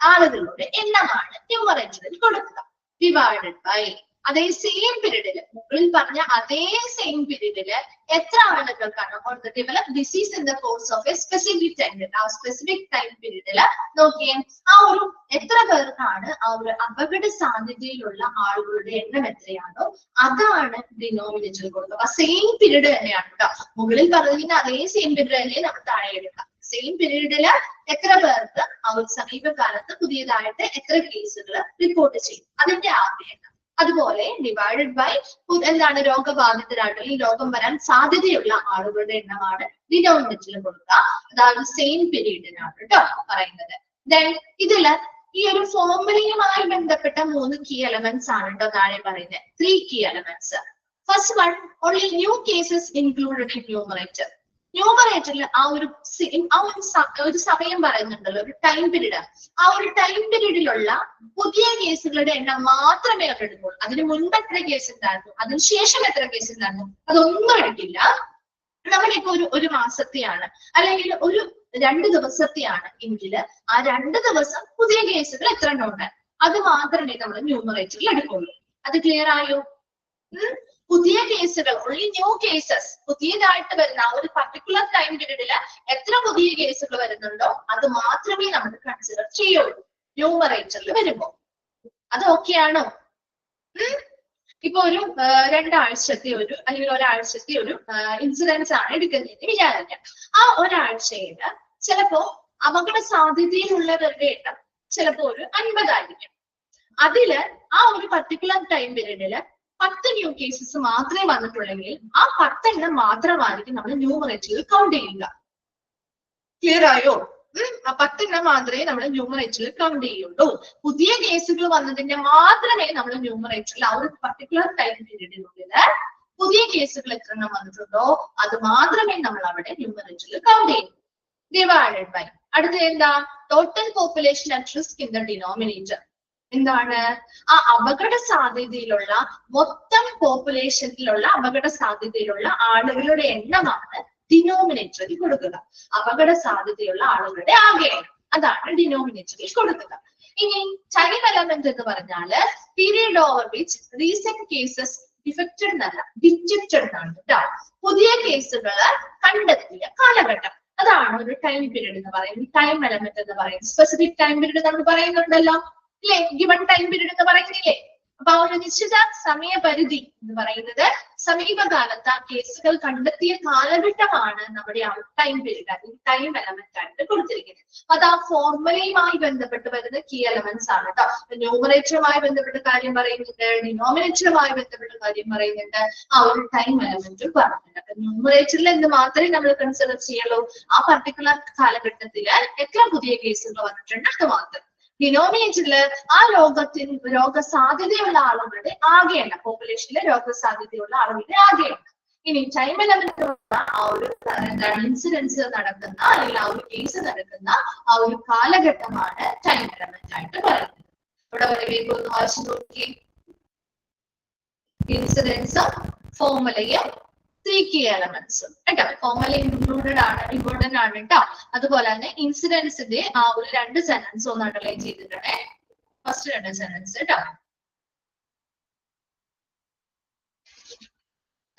ആളുകളുടെ എണ്ണമാണ് ന്യൂമറേറ്ററിൽ കൊടുക്കുക. ഡിവൈഡഡ് ബൈ അതേ സെയിം പീരീഡില്, മുകളിൽ പറഞ്ഞ അതേ സെയിം പീരീഡില് എത്ര ആളുകൾക്കാണ് develop disease in the course of A specific time period, ആ സ്പെസിഫിക് ടൈം പീരീഡില് നോക്കിയേ ആ ഒരു എത്ര പേർക്കാണ് ആ ഒരു അപകട സാധ്യതയിലുള്ള ആളുകളുടെ എണ്ണം എത്രയാണോ അതാണ് ഡിനോമിനേറ്ററിൽ കൊടുക്കുക. ആ സെയിം പീരീഡ് തന്നെയാണ് കേട്ടോ. മുകളിൽ പറഞ്ഞിരുന്ന അതേ സെയിം പീരീഡ് തന്നെ നമ്മൾ താഴെ എടുക്കാം. സെയിം പീരീഡില് എത്ര പേർക്ക് ആ ഒരു സമീപകാലത്ത് പുതിയതായിട്ട് എത്ര കേസുകൾ റിപ്പോർട്ട് ചെയ്യും, അതിന്റെ ആകെ എണ്ണം. അതുപോലെ ഡിവൈഡഡ് ബൈ എന്താണ് രോഗബാധിതരായിട്ട് ഈ രോഗം വരാൻ സാധ്യതയുള്ള ആളുകളുടെ എണ്ണമാണ് ഡിനോമിനേറ്ററിൽ കൊടുക്കുക. അതായത് സെയിം പീരീഡിനാണ് കേട്ടോ പറയുന്നത്. ദെൻ ഇതില് ഈ ഒരു ഫോർമുലയുമായി ബന്ധപ്പെട്ട 3 കീ എലമെന്റ്സ് ആണ് കേട്ടോ താഴെ പറയുന്നത്. 3 key elements. First one, only new cases included in numerator. ന്യൂമറേറ്ററിൽ ആ ഒരു സമയം പറയുന്നുണ്ടല്ലോ, ഒരു ടൈം പീരീഡ്. ആ ഒരു ടൈം പീരീഡിലുള്ള പുതിയ കേസുകളുടെ എണ്ണം മാത്രമേ അവർ എടുക്കുള്ളൂ. അതിന് മുൻപ് എത്ര കേസ് ഉണ്ടായിരുന്നു, അതിനുശേഷം എത്ര കേസ് ഉണ്ടായിരുന്നു, അതൊന്നും എടുക്കില്ല. നമ്മളിപ്പോ ഒരു മാസത്തെയാണ് അല്ലെങ്കിൽ ഒരു 2 ദിവസത്തെയാണ് എങ്കിൽ ആ 2 ദിവസം പുതിയ കേസുകൾ എത്ര എണ്ണം ഉണ്ട് അത് മാത്രമേ നമ്മൾ ന്യൂമറേറ്ററിൽ എടുക്കുള്ളൂ. അത് ക്ലിയർ ആയോ? പുതിയ കേസുകൾ, ഓൺലി ന്യൂ കേസസ്, പുതിയതായിട്ട് വരുന്ന ആ ഒരു പർട്ടിക്കുലർ ടൈം പീരീഡില് എത്ര പുതിയ കേസുകൾ വരുന്നുണ്ടോ അത് മാത്രമേ നമ്മൾ കൺസിഡർ ചെയ്യുള്ളൂ ന്യൂമറേറ്ററിൽ വരുമ്പോ. അത് ഓക്കെ ആണോ? ഇപ്പൊ ഒരു രണ്ടാഴ്ചത്തെ ഒരു അല്ലെങ്കിൽ ഒരാഴ്ചത്തെ ഒരു ഇൻസിഡൻസ് ആണ് എടുക്കുന്നതെന്ന് വിചാരിക്കാം. ആ ഒരാഴ്ചയില് ചിലപ്പോ അപകട സാധ്യതയിലുള്ളവരുടെ എണ്ണം ചിലപ്പോ ഒരു 50 ആയിരിക്കും. അതില് ആ ഒരു പർട്ടിക്കുലർ ടൈം പീരീഡില് 10 ന്യൂ കേസസ് മാത്രമേ വന്നിട്ടുള്ളെങ്കിൽ ആ 10 എണ്ണം മാത്രമായിരിക്കും നമ്മൾ ന്യൂമറേറ്ററിൽ കൗണ്ട് ചെയ്യുക. ക്ലിയർ ആയോ? ആ 10 എണ്ണം മാത്രമേ നമ്മൾ ന്യൂമറേറ്ററിൽ കൗണ്ട് ചെയ്യുള്ളൂ. പുതിയ കേസുകൾ വന്നതിന്റെ മാത്രമേ നമ്മൾ ന്യൂമറേറ്ററിൽ ആ ഒരു പർട്ടിക്കുലർ ടൈം പീരീഡിനുള്ളില് പുതിയ കേസുകൾ എത്ര എണ്ണം വന്നിട്ടുണ്ടോ അത് മാത്രമേ നമ്മൾ അവിടെ ന്യൂമറേറ്ററിൽ കൗണ്ട് ചെയ്യൂ. ഡിവൈഡഡ് ബൈ അടുത്ത എന്താ? Total population at risk in the denominator. എന്താണ്? ആ അപകട സാധ്യതയിലുള്ള മൊത്തം പോപ്പുലേഷനിലുള്ള അപകട സാധ്യതയിലുള്ള ആളുകളുടെ എണ്ണമാണ് ഡിനോമിനേറ്ററിൽ കൊടുക്കുക. അപകട സാധ്യതയുള്ള ആളുകളുടെ ആകെ എണ്ണം, അതാണ് ഡിനോമിനേറ്ററിൽ കൊടുക്കുക. ഇനി ടൈം എലമെന്റ് എന്ന് പറഞ്ഞാല് period over which recent cases defected എന്നല്ല ഡിറ്റക്റ്റഡ് എന്നാണ് കേട്ടോ. പുതിയ കേസുകൾ കണ്ടെത്തിയ കാലഘട്ടം, അതാണ് ഒരു ടൈം പീരീഡ് എന്ന് പറയുന്നത്. ടൈം എലമെന്റ് എന്ന് പറയുന്നത് സ്പെസിഫിക് ടൈം പീരീഡ് നമ്മൾ പറയുന്നുണ്ടല്ലോ അല്ലെ, ഗിവൺ ടൈം പീരീഡ് എന്ന് പറയുന്നില്ലേ? അപ്പൊ ആ ഒരു നിശ്ചിത സമയപരിധി എന്ന് പറയുന്നത് സമീപകാലത്ത് ആ കേസുകൾ കണ്ടെത്തിയ കാലഘട്ടമാണ് നമ്മുടെ ആ ടൈം പീരീഡ് അല്ലെങ്കിൽ ടൈം എലമെന്റ് ആയിട്ട് കൊടുത്തിരിക്കുന്നത്. അത് ആ ഫോർമുലയുമായി ബന്ധപ്പെട്ട് വരുന്ന കീ എലമെന്റ്സ് ആണ് കേട്ടോ. ന്യൂമറേറ്ററുമായി ബന്ധപ്പെട്ട കാര്യം പറയുന്നുണ്ട്, ഡിനോമിനേറ്ററുമായി ബന്ധപ്പെട്ട കാര്യം പറയുന്നുണ്ട്, ആ ഒരു ടൈം എലമെന്റും പറയുന്നുണ്ട്. അപ്പൊ ന്യൂമറേറ്ററിൽ എന്ത് മാത്രമേ നമ്മൾ കൺസിഡർ ചെയ്യുള്ളൂ? ആ പർട്ടിക്കുലർ കാലഘട്ടത്തില് എത്ര പുതിയ കേസുകൾ വന്നിട്ടുണ്ട് അത് മാത്രം. ഡിനോമിനേറ്ററില് ആ രോഗസാധ്യതയുള്ള ആളുകളുടെ ആകെ എണ്ണം, പോപ്പുലേഷനിലെ രോഗസാധ്യതയുള്ള ആളുകളുടെ ആകെ എണ്ണം. ഇനി ടൈം എലമെന്റ് ആ ഒരു ഇൻസിഡൻസ് നടക്കുന്ന അല്ലെങ്കിൽ ആ ഒരു കേസ് നടക്കുന്ന ആ ഒരു കാലഘട്ടമാണ് ടൈം എലമെന്റ് ആയിട്ട് പറയുന്നത്. ഇവിടെ വരവേക്ക് ഒന്ന് വായിച്ചു നോക്കി. ഇൻസിഡൻസും ഫോർമുലയും 3 key elements കേട്ടോ. ഫോർമുല ഇൻക്ലൂഡഡ് ആണ്, ഇമ്പോർട്ടന്റ് ആണ് കേട്ടോ. അതുപോലെ തന്നെ ഇൻസിഡൻസിന്റെ ആ ഒരു 2 സെന്റൻസ് ഒന്ന് അണ്ടർലൈൻ ചെയ്തിട്ടുണ്ട്. ഫസ്റ്റ് 2 സെന്റൻസ് കേട്ടോ.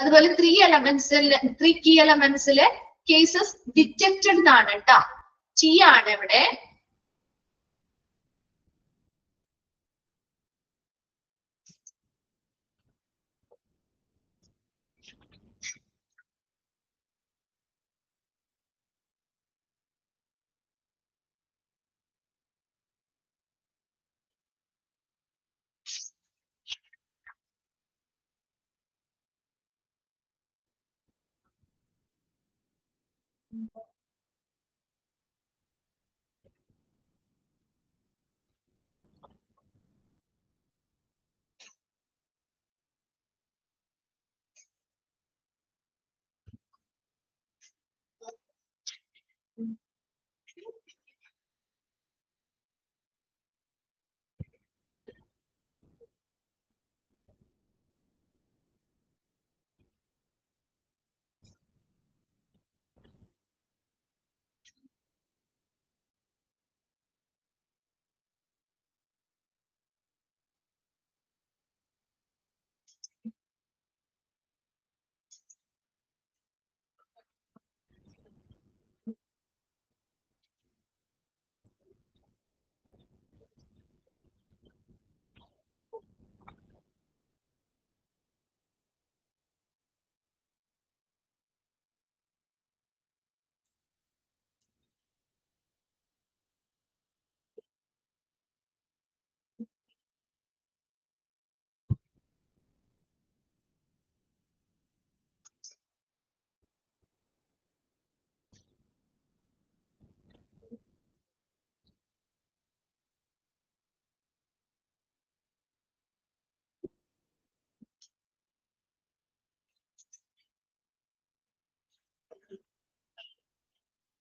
അതുപോലെ 3 key elementsലെ കേസസ് ഡിറ്റക്റ്റഡ് എന്നാണ് കേട്ടോ. ടി ആണ് ഇവിടെ.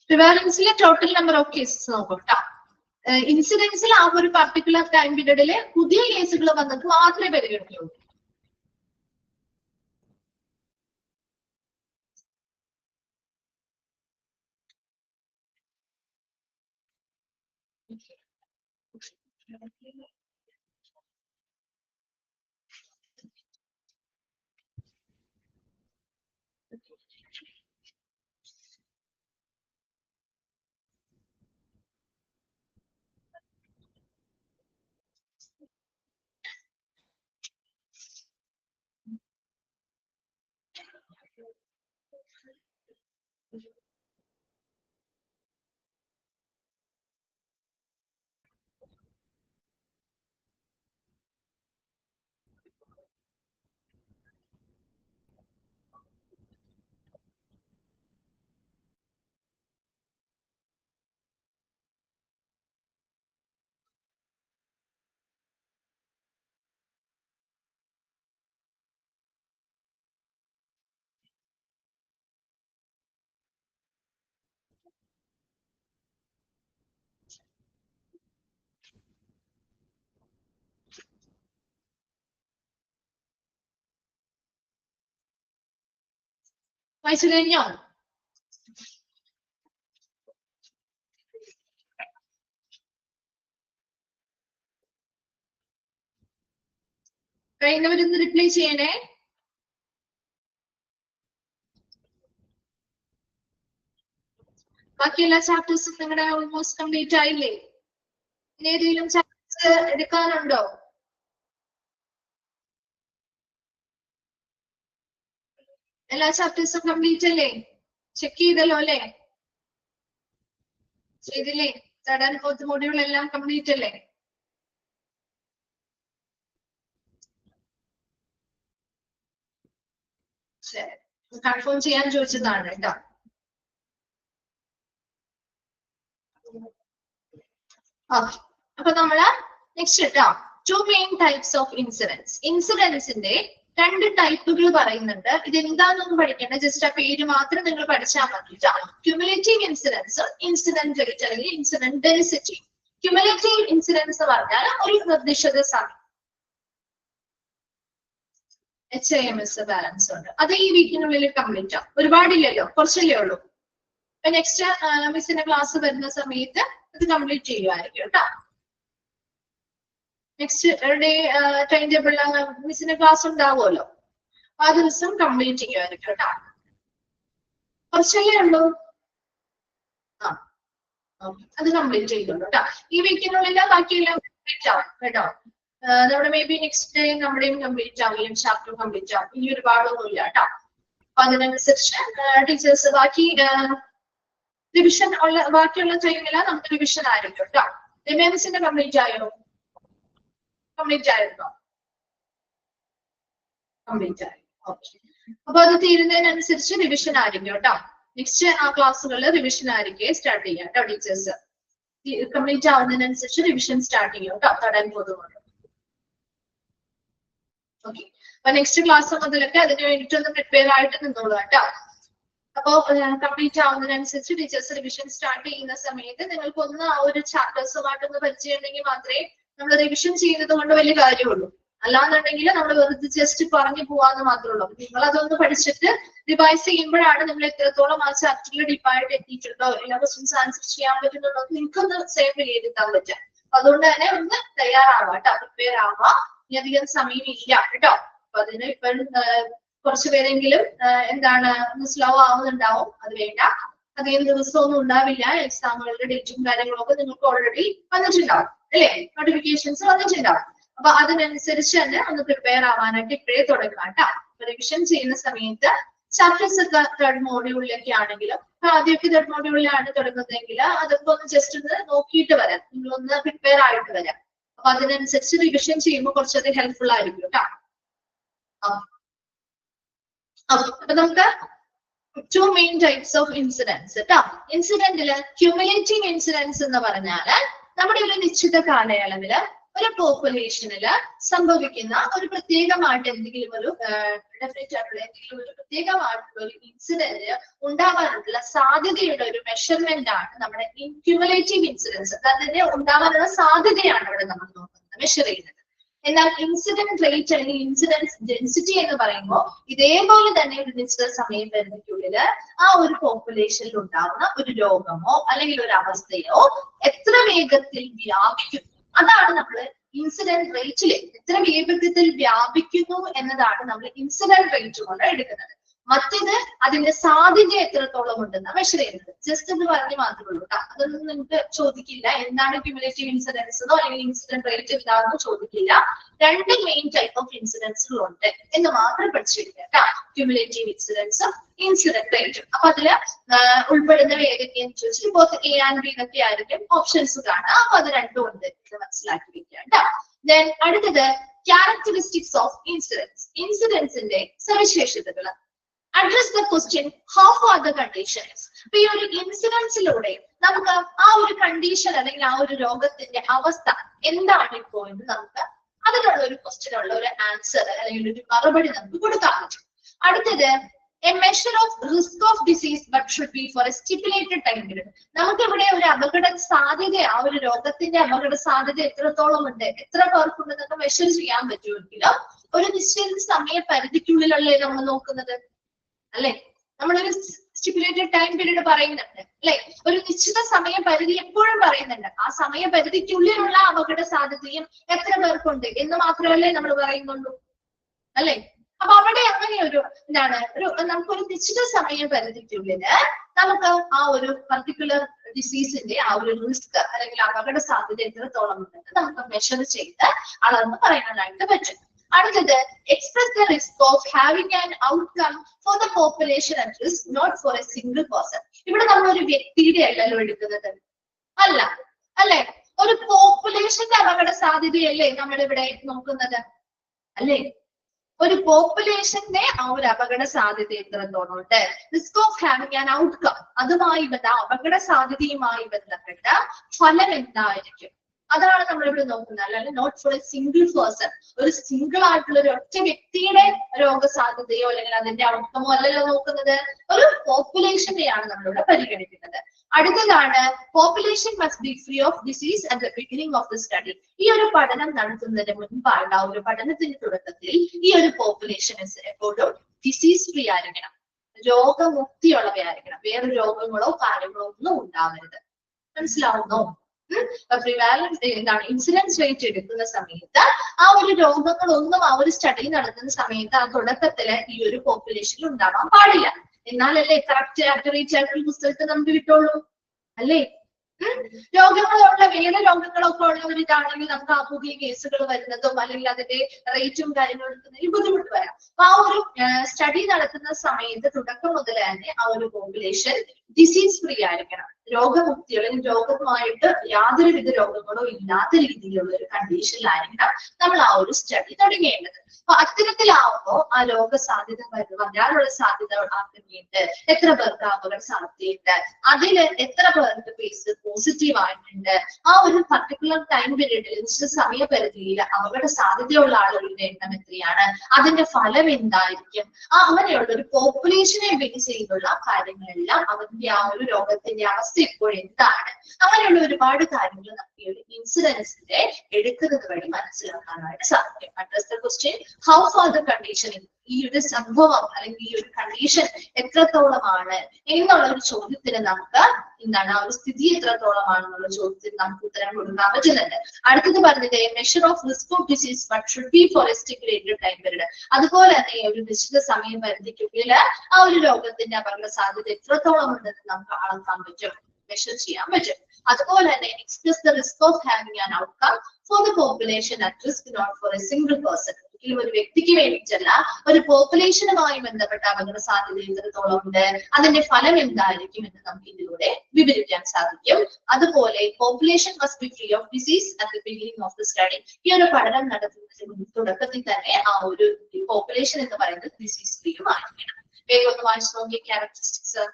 പ്രിവാലൻസിലെ ടോട്ടൽ നമ്പർ ഓഫ് കേസസ് നോക്കും കേട്ടോ. ഇൻസിഡൻസിൽ ആ ഒരു പർട്ടിക്കുലർ ടൈം പീരീഡില് പുതിയ കേസുകൾ വന്നിട്ട് മാത്രമേ പരിഗണിക്കുള്ളൂ. വായിച്ചു കഴിഞ്ഞോ? കഴിഞ്ഞവരൊന്ന് റിപ്ലൈ ചെയ്യണേ. ബാക്കി എല്ലാ ചാപ്റ്റേഴ്സും നിങ്ങളുടെ ഓൾമോസ്റ്റ് കംപ്ലീറ്റ് ആയില്ലേ? ഇനി ഏതെങ്കിലും ചാപ്റ്റേഴ്സ് എടുക്കാനുണ്ടോ? എല്ലാ ചാപ്റ്റേഴ്സും കംപ്ലീറ്റ് അല്ലേ? ചെക്ക് ചെയ്തല്ലോ അല്ലേ? ചെയ്തില്ലേ? തേർഡ് ആൻഡ് ഫോർത്ത് മോഡ്യൂൾ എല്ലാം കംപ്ലീറ്റ് അല്ലേ? കൺഫേം ചെയ്യാൻ ചോദിച്ചതാണ് കേട്ടോ. ഓക്കെ, അപ്പൊ നമ്മള് നെക്സ്റ്റ് കേട്ടോ, 2 മെയിൻ ടൈപ്സ് ഓഫ് ഇൻസിഡൻസ്. ഇൻസിഡൻസിന്റെ 2 ടൈപ്പുകൾ പറയുന്നുണ്ട്. ഇത് എന്താണെന്നൊന്നും പഠിക്കേണ്ട, ജസ്റ്റ് ആ പേര് മാത്രം നിങ്ങൾ പഠിച്ചാൽ മതി. ക്യുമുലേറ്റീവ് ഇൻസിഡൻസ്, ഇൻസിഡന്റ് റേറ്റ് അല്ലെങ്കിൽ ഇൻസിഡന്റ് ഡെൻസിറ്റി. ക്യുമുലേറ്റീവ് ഇൻസിഡൻസ് പറഞ്ഞാൽ ഒരു നിർദ്ദിഷ്ട സമയം HIMS ബാലൻസ് ഉണ്ട്, അത് ഈ വീക്കിനുള്ളിൽ കംപ്ലീറ്റ് ആവും. ഒരുപാടില്ലല്ലോ, കുറച്ചല്ലേ ഉള്ളൂ. അപ്പൊ നെക്സ്റ്റ് മിസ്സിന്റെ ക്ലാസ് വരുന്ന സമയത്ത് ഇത് കംപ്ലീറ്റ് ചെയ്യുമായിരിക്കും കേട്ടോ. നെക്സ്റ്റ് ഡേ ടൈം ടേബിൾ മിസ്സിന്റെ ക്ലാസ് ഉണ്ടാവുമല്ലോ, ആ ദിവസം കംപ്ലീറ്റ് ചെയ്യുമായിരിക്കും കേട്ടോ. കുറച്ചല്ലേ ഉള്ളൂ, അത് കംപ്ലീറ്റ് ചെയ്തോളൂ കേട്ടോ. ഈ വീക്കിനുള്ളിൽ ബാക്കിയെല്ലാം കംപ്ലീറ്റ് ആവും കേട്ടോ. നമ്മുടെ മേ ബി നെക്സ്റ്റ് ഡേ നമ്മുടെയും കംപ്ലീറ്റ് ആവും, ചാപ്റ്റർ കംപ്ലീറ്റ് ആവും. ഇനി ഒരുപാടൊന്നും ഇല്ല കേട്ടോ. അപ്പൊ അതിനനുസരിച്ച് ടീച്ചേഴ്സ് ബാക്കി റിവിഷൻ ഉള്ള ബാക്കിയുള്ള ടൈമില്ല നമുക്ക് റിവിഷൻ ആയിരിക്കും കേട്ടോ. റിമൈൻസിന്റെ കംപ്ലീറ്റ് ആയോ? കംപ്ലീറ്റ് ആയിരുന്നോ? കംപ്ലീറ്റ് ആയി. ഓക്കെ, അപ്പൊ അത് തീരുന്നതിനനുസരിച്ച് റിവിഷൻ ആയിരിക്കും കേട്ടോ. നെക്സ്റ്റ് ആ ക്ലാസ്സുകളിൽ റിവിഷൻ ആയിരിക്കും സ്റ്റാർട്ട് ചെയ്യാം കേട്ടോ. ടീച്ചേഴ്സ് കംപ്ലീറ്റ് ആവുന്നതിനനുസരിച്ച് റിവിഷൻ സ്റ്റാർട്ട് ചെയ്യും കേട്ടോ. തടാൻ പോകുന്നുണ്ട്. ഓക്കെ, അപ്പൊ നെക്സ്റ്റ് ക്ലാസ് മുതലൊക്കെ അതിന് വേണ്ടിയിട്ടൊന്ന് പ്രിപ്പയർ ആയിട്ട് നിന്നോളൂ കേട്ടോ. അപ്പോ കംപ്ലീറ്റ് ആവുന്നതിനനുസരിച്ച് ടീച്ചേഴ്സ് റിവിഷൻ സ്റ്റാർട്ട് ചെയ്യുന്ന സമയത്ത് നിങ്ങൾക്ക് ഒന്ന് ആ ഒരു ചാപ്റ്റേഴ്സുമായിട്ടൊന്ന് പരിചയം ഉണ്ടെങ്കിൽ മാത്രമേ നമ്മൾ റിവിഷൻ ചെയ്യുന്നത് കൊണ്ട് വലിയ കാര്യമുള്ളൂ. അല്ലാന്നുണ്ടെങ്കിൽ നമ്മൾ വെറുതെ ജസ്റ്റ് പറഞ്ഞു പോവാന്ന് മാത്രമേ ഉള്ളൂ. നിങ്ങൾ അതൊന്ന് പഠിച്ചിട്ട് റിവൈസ് ചെയ്യുമ്പോഴാണ് നിങ്ങൾ എത്രത്തോളം ആ ചാപ്റ്ററിൽ ഡീപ്പായിട്ട് എത്തിയിട്ടുണ്ടോ, എല്ലാ ക്വസ്റ്റ്യൻസ് ആൻസർ ചെയ്യാൻ പറ്റുന്നുണ്ടോ നിങ്ങൾക്കൊന്ന് സ്വയം വിലയിരുത്താൻ പറ്റും. അതുകൊണ്ട് തന്നെ ഒന്ന് തയ്യാറാവാം കേട്ടോ, പ്രിപ്പയർ ആവാ. ഇനി അധികം സമയമില്ല കേട്ടോ. അപ്പൊ അതിന് ഇപ്പൊ കുറച്ചു പേരെങ്കിലും എന്താണ് ഒന്ന് സ്ലോ ആവുന്നുണ്ടാവും, അത് വേണ്ട. അധികം ദിവസമൊന്നും ഉണ്ടാവില്ല. എക്സാമുകളുടെ ഡേറ്റും കാര്യങ്ങളും ഒക്കെ നിങ്ങൾക്ക് ഓൾറെഡി വന്നിട്ടുണ്ടാവും അല്ലേ, നോട്ടിഫിക്കേഷൻസ് വന്നിട്ടുണ്ടാവും. അപ്പൊ അതിനനുസരിച്ച് തന്നെ ഒന്ന് പ്രിപ്പയർ ആവാനായിട്ട് ഇപ്പോഴേ തുടങ്ങാം കേട്ടോ. റിവിഷൻ ചെയ്യുന്ന സമയത്ത് ചാപ്റ്റേഴ്സ് ഒക്കെ തേർഡ് മോഡ്യൂളിലൊക്കെ ആണെങ്കിലും ആദ്യമൊക്കെ തേർഡ് മോഡ്യൂളിലാണ് തുടങ്ങുന്നതെങ്കിൽ അതൊക്കെ ഒന്ന് ജസ്റ്റ് ഒന്ന് നോക്കിയിട്ട് വരാം, നിങ്ങളൊന്ന് പ്രിപ്പയർ ആയിട്ട് വരാം. അപ്പൊ അതിനനുസരിച്ച് റിവിഷൻ ചെയ്യുമ്പോൾ കുറച്ചധികം ഹെൽപ്ഫുൾ ആയിരിക്കും കേട്ടോ. അപ്പൊ നമുക്ക് 2 മെയിൻ ടൈപ്സ് ഓഫ് ഇൻസിഡൻസ് കേട്ടോ. ഇൻസിഡന്റില് ക്യുമുലേറ്റീവ് ഇൻസിഡൻസ് എന്ന് പറഞ്ഞാല് നമ്മുടെ ഒരു നിശ്ചിത കാലയളവില് ഒരു പോപ്പുലേഷനില് സംഭവിക്കുന്ന ഒരു പ്രത്യേകമായിട്ട് എന്തെങ്കിലും ഒരു ഡെഫിനറ്റ് ആയിട്ടുള്ള എന്തെങ്കിലും ഒരു പ്രത്യേകമായിട്ടുള്ള ഒരു ഇൻസിഡന്റ് ഉണ്ടാവാനുള്ള സാധ്യതയുടെ ഒരു മെഷർമെന്റ് ആണ് നമ്മുടെ ക്യുമുലേറ്റീവ് ഇൻസിഡൻസ്. അതിന്റെ ഉണ്ടാവാനുള്ള സാധ്യതയാണ് ഇവിടെ നമ്മൾ നോക്കുന്നത്, മെഷർ ചെയ്യുന്നത്. എന്നാൽ ഇൻസിഡന്റ് റേറ്റ് അല്ലെങ്കിൽ ഇൻസിഡൻസ് ഡെൻസിറ്റി എന്ന് പറയുമ്പോൾ ഇതേപോലെ തന്നെ ഒരു നിശ്ചിത സമയപരിധിക്കുള്ളിൽ ആ ഒരു പോപ്പുലേഷനിൽ ഉണ്ടാവുന്ന ഒരു രോഗമോ അല്ലെങ്കിൽ ഒരു അവസ്ഥയോ എത്ര വേഗത്തിൽ വ്യാപിക്കുന്നു, അതാണ് നമ്മൾ ഇൻസിഡന്റ് റേറ്റില് എത്ര വേഗത്തിൽ വ്യാപിക്കുന്നു എന്നതാണ് നമ്മൾ ഇൻസിഡന്റ് റേറ്റ് കൊണ്ട് എടുക്കുന്നത്. മറ്റേത് അതിന്റെ സാധ്യത എത്രത്തോളം ഉണ്ടെന്ന് മെഷർ ചെയ്യുന്നത്. ജസ്റ്റ് എന്ന് പറഞ്ഞ് മാത്രമേ ഉള്ളൂ കേട്ടോ. അതൊന്നും നിങ്ങൾക്ക് ചോദിക്കില്ല എന്താണ് ക്യുമുലേറ്റീവ് ഇൻസിഡൻസ് എന്നോ അല്ലെങ്കിൽ ഇൻസിഡന്റ് റേറ്റ് എന്താണെന്നോ ചോദിക്കില്ല. 2 മെയിൻ ടൈപ്പ് ഓഫ് ഇൻസിഡൻസുകളുണ്ട് എന്ന് മാത്രം പഠിച്ചിരിക്കുക കേട്ടോ. ക്യുമുലേറ്റീവ് ഇൻസിഡൻസും ഇൻസിഡന്റ് റേറ്റും. അപ്പൊ അതില് ഉൾപ്പെടുന്ന ഏതൊക്കെയെന്ന് ചോദിച്ചാൽ ബോത്ത് A and B എന്നൊക്കെ ആയിരിക്കും ഓപ്ഷൻസ് കാണാം. അപ്പൊ അത് രണ്ടും ഉണ്ട് എന്ന് മനസ്സിലാക്കി വെക്കുക കേട്ടോ. ദെൻ അടുത്തത് ക്യാരക്ടറിസ്റ്റിക്സ് ഓഫ് ഇൻസിഡൻസ്. ഇൻസിഡൻസിന്റെ സവിശേഷതകൾ. Address the question how are the conditions. അപ്പൊ ഈ ഒരു ഇൻസിഡൻസിലൂടെ നമുക്ക് ആ ഒരു കണ്ടീഷൻ അല്ലെങ്കിൽ ആ ഒരു രോഗത്തിന്റെ അവസ്ഥ എന്താണ് ഇപ്പോ എന്ന് നമുക്ക് അതിനുള്ള ഒരു ക്വസ്റ്റ്യനുള്ള ഒരു ആൻസർ അല്ലെങ്കിൽ ഒരു മറുപടി നമുക്ക് കൊടുക്കാൻ പറ്റും. അടുത്തത് a measure of risk of disease but should be for a stipulated time period. നമുക്കിവിടെ ഒരു അപകട സാധ്യത, ആ ഒരു രോഗത്തിന്റെ അപകട സാധ്യത എത്രത്തോളം ഉണ്ട്, എത്ര പേർക്കുണ്ടെന്നൊക്കെ മെഷർ ചെയ്യാൻ പറ്റുമെങ്കിലും ഒരു നിശ്ചിത സമയ പരിധിക്കുള്ളിലല്ലേ നമ്മൾ നോക്കുന്നത് അല്ലെ. നമ്മളൊരു സ്റ്റിപ്പുലേറ്റഡ് ടൈം പീരീഡ് പറയുന്നുണ്ട് അല്ലെ, ഒരു നിശ്ചിത സമയപരിധി എപ്പോഴും പറയുന്നുണ്ട്. ആ സമയപരിധിക്കുള്ളിലുള്ള അപകട സാധ്യതയും എത്ര പേർക്കുണ്ട് എന്ന് മാത്രമല്ലേ നമ്മൾ പറയുന്നുള്ളൂ അല്ലെ. അപ്പൊ അവിടെ അങ്ങനെ ഒരു എന്താണ്, നമുക്കൊരു നിശ്ചിത സമയപരിധിക്കുള്ളില് നമുക്ക് ആ ഒരു പർട്ടിക്കുലർ ഡിസീസിന്റെ ആ ഒരു റിസ്ക് അല്ലെങ്കിൽ അപകട സാധ്യത എത്രത്തോളം ഉണ്ടെന്ന് നമുക്ക് മെഷർ ചെയ്ത് അളന്ന് പറയാനായിട്ട് പറ്റും. അടുത്തത് express the risk of having an outcome for the population at risk, not for a single person. ഇവിടെ നമ്മൾ ഒരു വ്യക്തിയുടെ അല്ലല്ലോ എടുക്കുന്നത്, അല്ല അല്ലെ, ഒരു പോപ്പുലേഷന്റെ അപകട സാധ്യതയല്ലേ നമ്മൾ ഇവിടെ നോക്കുന്നത് അല്ലെ. ഒരു പോപ്പുലേഷന്റെ ആ ഒരു അപകട സാധ്യത എത്രത്തോളം ഉണ്ട്, risk of having an outcome, അതുമായി അപകട സാധ്യതയുമായി ബന്ധപ്പെട്ട ഫലം എന്തായിരിക്കും, അതാണ് നമ്മളിവിടെ നോക്കുന്നത്. അല്ലാതെ not for a single person, ഒരു സിംഗിൾ ആയിട്ടുള്ള ഒരു ഒറ്റ വ്യക്തിയുടെ രോഗസാധ്യതയോ അല്ലെങ്കിൽ അതിന്റെ ഔട്ട്കമോ അല്ലല്ലോ നോക്കുന്നത്, ഒരു പോപ്പുലേഷനെയാണ് നമ്മളിവിടെ പരിഗണിക്കുന്നത്. അടുത്തതാണ് population must be free of disease at the beginning of the study. ഈ ഒരു പഠനം നടത്തുന്നതിന് മുൻപാണ്, ആ ഒരു പഠനത്തിന്റെ തുടക്കത്തിൽ ഈ ഒരു പോപ്പുലേഷൻ എപ്പോഴും ഡിസീസ് ഫ്രീ ആയിരിക്കണം, രോഗമുക്തിയുള്ളവയായിരിക്കണം, വേറെ രോഗങ്ങളോ കാര്യങ്ങളോ ഒന്നും ഉണ്ടാവരുത്. മനസ്സിലാവുന്നോ? പ്രിവാലൻസ് എന്താണ്, ഇൻസിഡൻസ് റേറ്റ് എടുക്കുന്ന സമയത്ത് ആ ഒരു രോഗങ്ങളൊന്നും ആ ഒരു സ്റ്റഡി നടത്തുന്ന സമയത്ത് ആ തുടക്കത്തില് ഈ ഒരു പോപ്പുലേഷനിൽ ഉണ്ടാവാൻ പാടില്ല. എന്നാലല്ലേ കറക്റ്റ് ആക്യുറേറ്റ് ആയിട്ടുള്ള റിസൾട്ട് നമുക്ക് കിട്ടുള്ളൂ അല്ലേ. രോഗങ്ങളുള്ള വേറെ രോഗങ്ങളൊക്കെ ഉള്ളവരിതാണെങ്കിൽ നമുക്ക് ആ പുതിയ കേസുകൾ വരുന്നതും അല്ലെങ്കിൽ അതിന്റെ റേറ്റും കാര്യങ്ങളും എടുക്കുന്നതിൽ ബുദ്ധിമുട്ട് വരാം. അപ്പൊ ആ ഒരു സ്റ്റഡി നടത്തുന്ന സമയത്ത് തുടക്കം മുതൽ തന്നെ ആ ഒരു പോപ്പുലേഷൻ ഡിസീസ് ഫ്രീ ആയിരിക്കണം, രോഗമുക്തി അല്ലെങ്കിൽ രോഗമായിട്ട് യാതൊരുവിധ രോഗങ്ങളോ ഇല്ലാത്ത രീതിയിലുള്ള ഒരു കണ്ടീഷനിലായിരിക്കണം നമ്മൾ ആ ഒരു സ്റ്റഡി തുടങ്ങേണ്ടത്. അപ്പൊ അത്തരത്തിലാവുമ്പോൾ ആ രോഗസാധ്യത വരാനുള്ള സാധ്യത ആക്കുന്നുണ്ട്, എത്ര പേർക്ക് അപകട സാധ്യതയുണ്ട്, അതിൽ എത്ര പേർക്ക് കേസ് പോസിറ്റീവ് ആയിട്ടുണ്ട്, ആ ഒരു പർട്ടിക്കുലർ ടൈം പീരീഡിൽ നിശ്ചിത സമയപരിധിയിൽ അപകട സാധ്യതയുള്ള ആളുകളുടെ എണ്ണം എത്രയാണ്, അതിന്റെ ഫലം എന്തായിരിക്കും, അങ്ങനെയുള്ള ഒരു പോപ്പുലേഷനെ ബേസ് ചെയ്തുള്ള കാര്യങ്ങളെല്ലാം അതിന്റെ ആ ഒരു രോഗത്തിന്റെ അവസ്ഥ ഇപ്പോൾ എന്താണ്, അങ്ങനെയുള്ള ഒരുപാട് കാര്യങ്ങൾ നമുക്ക് ഈ ഒരു ഇൻസിഡൻസിന്റെ എടുക്കുന്നത് വഴി മനസ്സിലാക്കാനായിട്ട് സാധിക്കും. Address the question how far the conditioning, ഈ ഒരു സംഭവം അല്ലെങ്കിൽ ഈ ഒരു കണ്ടീഷൻ എത്രത്തോളമാണ് എന്നുള്ള ഒരു ചോദ്യത്തിന് നമുക്ക് എന്താണ്, ആ ഒരു സ്ഥിതി എത്രത്തോളമാണെന്നുള്ള ചോദ്യത്തിന് നമുക്ക് ഉത്തരം കൊടുക്കാൻ പറ്റുന്നുണ്ട്. അടുത്തത് പറഞ്ഞത് measure of risk of disease but should be for a stipulated time period. അതുപോലെ തന്നെ ഒരു നിശ്ചിത സമയപരിധിക്കുള്ളിൽ ആ ഒരു രോഗത്തിന്റെ അപകട സാധ്യത എത്രത്തോളം ഉണ്ടെന്ന് നമുക്ക് അളക്കാൻ പറ്റും, മെഷർ ചെയ്യാൻ പറ്റും. അതുപോലെ തന്നെ express the risk of having an outcome for the population at risk, not for a single person. ഒരു വ്യക്തിക്ക് വേണ്ടിയിട്ടല്ല, ഒരു പോപ്പുലേഷനുമായി ബന്ധപ്പെട്ട അപകട സാധ്യത എത്രത്തോളം ഉണ്ട്, അതിന്റെ ഫലം എന്തായിരിക്കും എന്ന് നമുക്ക് ഇതിലൂടെ വിവരിക്കാൻ സാധിക്കും. അതുപോലെ population must be free of disease at the beginning of the study. ഈ ഒരു പഠനം നടത്തുന്നതിന് തുടക്കത്തിൽ തന്നെ ആ ഒരു പോപ്പുലേഷൻ എന്ന് പറയുന്നത് ഡിസീസ് ഫ്രീയും ആയിരിക്കണം. വേഗം ഒന്ന് വായിച്ചു നോക്കിയ ക്യാരക്ടറിസ്റ്റിക്സ്.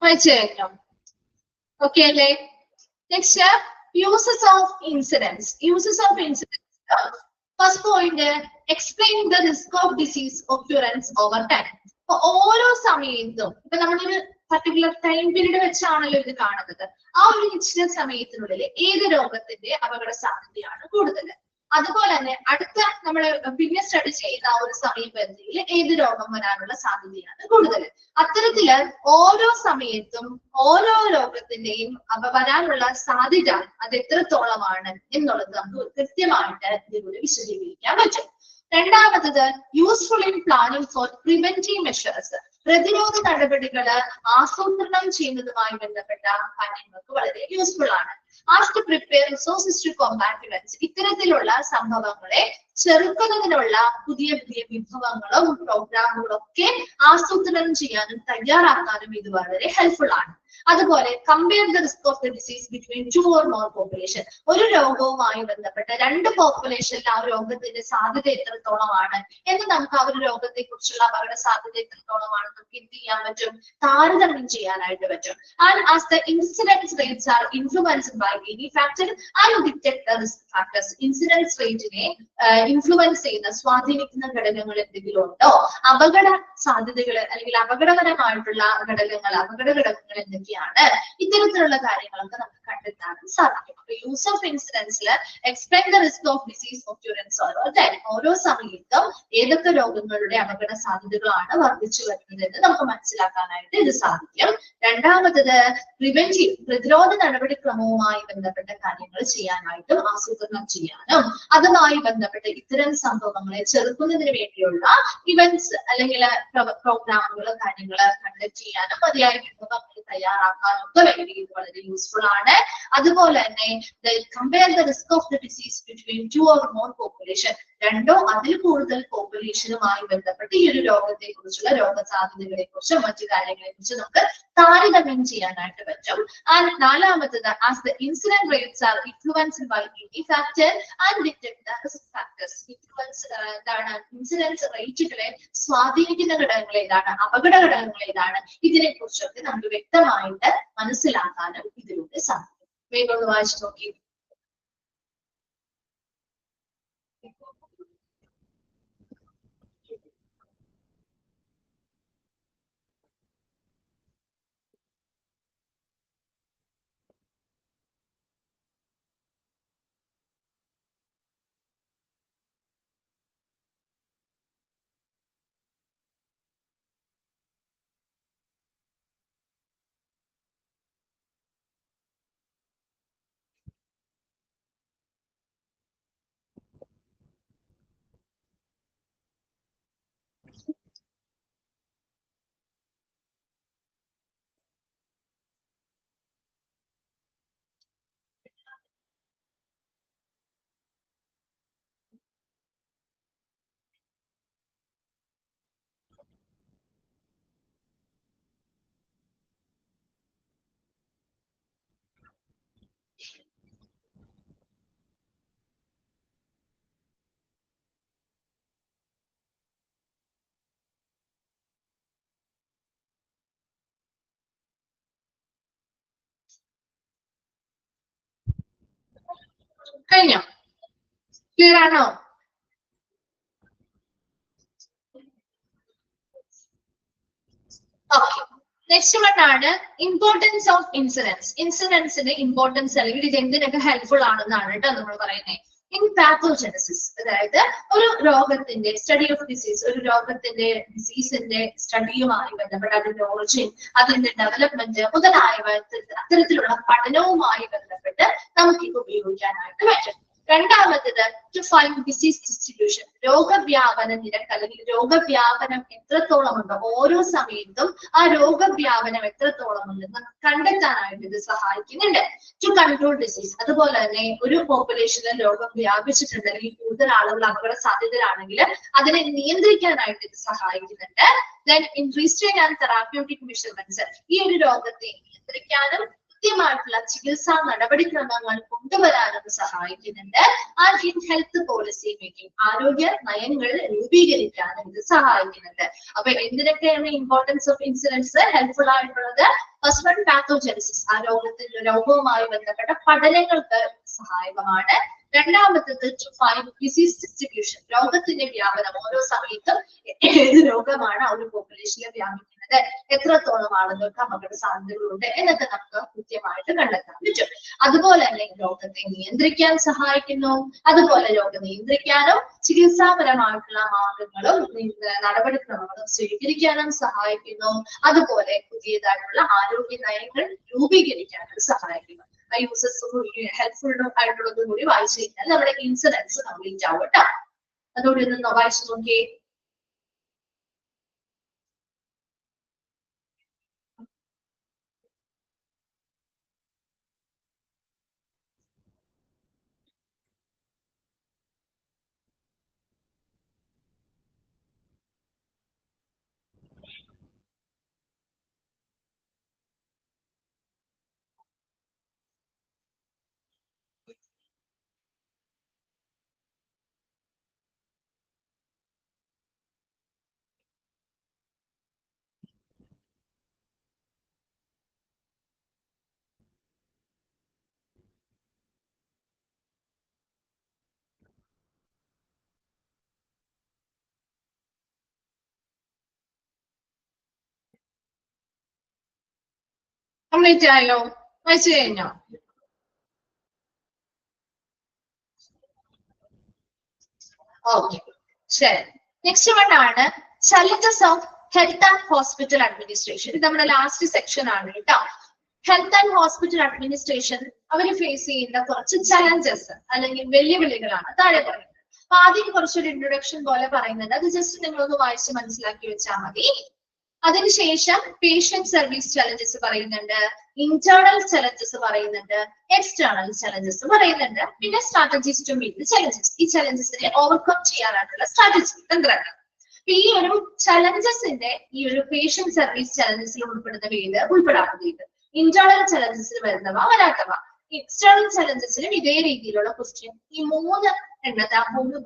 വായിച്ചു കഴിഞ്ഞോ? ഓക്കെ അല്ലേ? Next uses of incidence. Uses of incidence. First point, explain the risk of disease occurrence over time. അപ്പൊ ഓരോ സമയത്തും ഇപ്പൊ നമ്മളൊരു പർട്ടിക്കുലർ ടൈം പീരീഡ് വെച്ചാണല്ലോ ഇത് കാണുന്നത്. ആ ഒരു നിശ്ചിത സമയത്തിനുള്ളിൽ ഏത് രോഗത്തിന്റെ അപകട സാധ്യതയാണ് കൂടുതൽ, അതുപോലെ തന്നെ അടുത്ത നമ്മൾ പിന്നെ സ്റ്റഡി ചെയ്യുന്ന ഒരു സമയപരിധിയിൽ ഏത് രോഗം വരാനുള്ള സാധ്യതയാണ് കൂടുതൽ. അത്തരത്തില് ഓരോ സമയത്തും ഓരോ രോഗത്തിന്റെയും വരാനുള്ള സാധ്യത അത് എത്രത്തോളമാണ് എന്നുള്ളത് നമുക്ക് കൃത്യമായിട്ട് ഇതിലൂടെ വിശദീകരിക്കാൻ പറ്റും. രണ്ടാമത്തത് useful in planning for preventive measures. പ്രതിരോധ നടപടികൾ ആസൂത്രണം ചെയ്യുന്നതുമായി ബന്ധപ്പെട്ട കാര്യങ്ങൾക്ക് വളരെ യൂസ്ഫുൾ ആണ്. After prepare resources to combat events. ഇത്തരത്തിലുള്ള സംഭവങ്ങളെ ചെറുക്കുന്നതിനുള്ള പുതിയ പുതിയ വിഭവങ്ങളും പ്രോഗ്രാമുകളും ഒക്കെ ആസൂത്രണം ചെയ്യാനും തയ്യാറാക്കാനും ഇത് വളരെ ഹെൽപ്ഫുൾ ആണ്. അതുപോലെ compare the risk of the disease between 2 or more population. ഒരു രോഗവുമായി ബന്ധപ്പെട്ട 2 പോപ്പുലേഷനിൽ ആ രോഗത്തിന്റെ സാധ്യത എത്രത്തോളമാണ് എന്ന് നമുക്ക് ആ ഒരു രോഗത്തെ കുറിച്ചുള്ള അവരുടെ സാധ്യത എത്രത്തോളമാണ് നമുക്ക് എന്ത് ചെയ്യാൻ പറ്റും, താരതമ്യം ചെയ്യാനായിട്ട് പറ്റും. And as the incidence rates are influenced by any factor and detect the risk factors. Incidence റേറ്റിനെ ഇൻഫ്ലുവൻസ് ചെയ്യുന്ന സ്വാധീനിക്കുന്ന ഘടകങ്ങൾ എന്തെങ്കിലും ഉണ്ടോ, അപകട സാധ്യതകൾ അല്ലെങ്കിൽ അപകടകരമായിട്ടുള്ള അപകട ഘടകങ്ങൾ എന്തൊക്കെയാണ്, ഇത്തരത്തിലുള്ള കാര്യങ്ങളൊക്കെ നമുക്ക് കണ്ടെത്താനും സാധിക്കും. അപ്പൊ യൂസ് ഓഫ് ഇൻസിഡൻസിൽ explain the risk of disease occurrence. ഓരോ സമയത്തും ഏതൊക്കെ രോഗങ്ങളുടെ അപകട സാധ്യതകളാണ് വർദ്ധിച്ചു വരുന്നത് എന്ന് നമുക്ക് മനസ്സിലാക്കാനായിട്ട് ഇത് സാധിക്കും. രണ്ടാമത്തത് പ്രിവെന്റീവ്, പ്രതിരോധ നടപടിക്രമവുമായി ബന്ധപ്പെട്ട കാര്യങ്ങൾ ചെയ്യാനായിട്ടും ആസൂത്രണം ചെയ്യാനും അതുമായി ബന്ധപ്പെട്ട ഇത്തരം സംഭവങ്ങളെ ചെറുക്കുന്നതിന് വേണ്ടിയുള്ള ഇവന്റ്സ് അല്ലെങ്കിൽ പ്രോഗ്രാമുകൾ കാര്യങ്ങൾ കണ്ടക്ട് ചെയ്യാനും മതിയായ വിഭവങ്ങൾ തയ്യാറാക്കാനും ഒക്കെ വേണ്ടി ഇത് വളരെ യൂസ്ഫുൾ ആണ്. അതുപോലെ തന്നെ compare the risk of the disease between 2 or more population. 2 or അതിൽ കൂടുതൽ പോപ്പുലേഷനുമായി ബന്ധപ്പെട്ട് ഈ ഒരു രോഗത്തെ കുറിച്ചുള്ള രോഗസാധ്യതകളെ കുറിച്ചും മറ്റു കാര്യങ്ങളെ കുറിച്ച് നമുക്ക് താരതമ്യം ചെയ്യാനായിട്ട് പറ്റും. ആൻഡ് നാലാമത്തത് as the incident rates are influenced by any factor and detect the risk factors. Influence എന്താണ്, ഇൻസിഡൻസ് റേറ്റുകളെ സ്വാധീനിക്കുന്ന ഘടകങ്ങൾ ഏതാണ്, അപകട ഘടകങ്ങൾ ഏതാണ്, ഇതിനെ കുറിച്ചൊക്കെ നമുക്ക് വ്യക്തമായിട്ട് മനസ്സിലാക്കാനും ഇതിലൂടെ സാധിക്കും. വേഗം ഒന്ന് വായിച്ചു നോക്കി. കഴിഞ്ഞോ? ക്ലിയർ ആണോ? ഓക്കെ, നെക്സ്റ്റ് വൺ ആണ് ഇമ്പോർട്ടൻസ് ഓഫ് ഇൻസിഡൻസ്. ഇൻസിഡൻസിന്റെ ഇമ്പോർട്ടൻസ് അല്ലെങ്കിൽ ഇത് എന്തിനൊക്കെ ഹെൽപ്ഫുൾ ആണെന്നാണ് കേട്ടോ നമ്മൾ പറയുന്നത്. ഇൻ പാത്തോജനസിസ്, അതായത് ഒരു രോഗത്തിന്റെ സ്റ്റഡി ഓഫ് ഡിസീസ്, ഒരു രോഗത്തിന്റെ ഡിസീസിന്റെ സ്റ്റഡിയുമായി ബന്ധപ്പെട്ട് അതിന്റെ ഒറിജിൻ, അതിന്റെ ഡെവലപ്മെന്റ് മുതലായവ അത്തരത്തിലുള്ള പഠനവുമായി ബന്ധപ്പെട്ട് നമുക്കിത് ഉപയോഗിക്കാനായിട്ട് പറ്റും. രണ്ടാമത്തേത് ടു ഫൈൻഡ് ഡിസീസ് ഡിസ്ട്രിബ്യൂഷൻ, രോഗവ്യാപന നിരക്ക് അല്ലെങ്കിൽ രോഗവ്യാപനം എത്രത്തോളം ഉണ്ട്, ഓരോ സമയത്തും ആ രോഗവ്യാപനം എത്രത്തോളം ഉണ്ടെന്ന് കണ്ടെത്താനായിട്ട് ഇത് സഹായിക്കുന്നുണ്ട്. ടു കൺട്രോൾ ഡിസീസ്, അതുപോലെ തന്നെ ഒരു പോപ്പുലേഷനിൽ രോഗം വ്യാപിച്ചിട്ടുണ്ട് അല്ലെങ്കിൽ കൂടുതൽ ആളുകൾ അപകട സാധ്യതയിലാണെങ്കിൽ അതിനെ നിയന്ത്രിക്കാനായിട്ട് ഇത് സഹായിക്കുന്നുണ്ട്. Then in restrain and therapeutic measurements, ഈ ഒരു രോഗത്തെ നിയന്ത്രിക്കാനും കൃത്യമായിട്ടുള്ള ചികിത്സാ നടപടിക്രമങ്ങൾ കൊണ്ടുവരാനും സഹായിക്കുന്നുണ്ട്. And in health policy making, ആരോഗ്യ നയങ്ങൾ രൂപീകരിക്കാനും ഇത് സഹായിക്കുന്നുണ്ട്. അപ്പൊ എന്തിനൊക്കെയാണ് ഇമ്പോർട്ടൻസ് ഓഫ് ഇൻസിഡൻസ് ഹെൽപ്ഫുൾ ആയിട്ടുള്ളത്? ഫസ്റ്റ് വൺ പാത്തോജനസിസ്, ആ രോഗവുമായി ബന്ധപ്പെട്ട പഠനങ്ങൾക്ക് സഹായകമാണ്. രണ്ടാമത്തേത് ടു ഫൈൻഡ് ഡിസീസ് ഡിസ്ട്രിബ്യൂഷൻ, രോഗത്തിന്റെ വ്യാപനം ഓരോ സമയത്തും ഏത് രോഗമാണ് ആ ഒരു പോപ്പുലേഷനിൽ വ്യാപിക്കുന്നത് വരുന്നത്, എത്രത്തോളം ആളുകൾക്ക് അപകട സാധ്യതകളുണ്ട് എന്നൊക്കെ നമുക്ക് കൃത്യമായിട്ട് കണ്ടെത്താൻ പറ്റും. അതുപോലെ തന്നെ രോഗത്തെ നിയന്ത്രിക്കാൻ സഹായിക്കുന്നു. അതുപോലെ രോഗം നിയന്ത്രിക്കാനും ചികിത്സാപരമായിട്ടുള്ള മാർഗങ്ങളും നടപടിക്രമങ്ങളും സ്വീകരിക്കാനും സഹായിക്കുന്നു. അതുപോലെ പുതിയതായിട്ടുള്ള ആരോഗ്യ നയങ്ങൾ രൂപീകരിക്കാനും സഹായിക്കുന്നു. യൂസസ് ഹെൽപ്ഫുൾ ആയിട്ടുള്ളതും കൂടി വായിച്ചു കഴിഞ്ഞാൽ നമ്മുടെ ഇൻഷുറൻസ് കംപ്ലീറ്റ് ആവും കേട്ടോ. അതുകൊണ്ട് ഇന്ന് വായിച്ചു നോക്കിയേ. കംപ്ലീറ്റ് ആയോ? വായിച്ചു കഴിഞ്ഞോ? ഓക്കെ, ശരി. നെക്സ്റ്റ് വൺ ആണ് challenges of health and hospital administration. ഇത് നമ്മുടെ ലാസ്റ്റ് സെക്ഷൻ ആണ് കേട്ടോ. ഹെൽത്ത് ആൻഡ് ഹോസ്പിറ്റൽ അഡ്മിനിസ്ട്രേഷൻ അവർ ഫേസ് ചെയ്യുന്ന കുറച്ച് ചലഞ്ചസ് അല്ലെങ്കിൽ വെല്ലുവിളികളാണ് താഴെ പറയുന്നത്. അപ്പൊ ആദ്യം കുറച്ചൊരു ഇൻട്രൊഡക്ഷൻ പോലെ പറയുന്നുണ്ട്, അത് ജസ്റ്റ് നിങ്ങളൊന്ന് വായിച്ച് മനസ്സിലാക്കി വെച്ചാൽ മതി. അതിനുശേഷം പേഷ്യന്റ് സർവീസ് ചലഞ്ചസ് പറയുന്നുണ്ട്, ഇന്റേണൽ ചലഞ്ചസ് പറയുന്നുണ്ട്, എക്സ്റ്റേണൽ ചലഞ്ചസ് പറയുന്നുണ്ട്, പിന്നെ strategies to meet the challenges. ഈ ചലഞ്ചസിനെ ഓവർകം ചെയ്യാനായിട്ടുള്ള സ്ട്രാറ്റജി തന്ത്രങ്ങൾ. ഈ ഒരു ചലഞ്ചസിന്റെ ഈ ഒരു പേഷ്യന്റ് സർവീസ് ചലഞ്ചസിൽ ഉൾപ്പെടുന്നവയിൽ ഉൾപ്പെടാത്തത്, ഇന്റേണൽ ചലഞ്ചസിൽ വരുന്നവ വരാത്തവ. എക്സ്റ്റേണൽ ചലഞ്ചസിലും ഇതേ രീതിയിലുള്ള ക്വസ്റ്റ്യൻ ഈ മൂന്ന്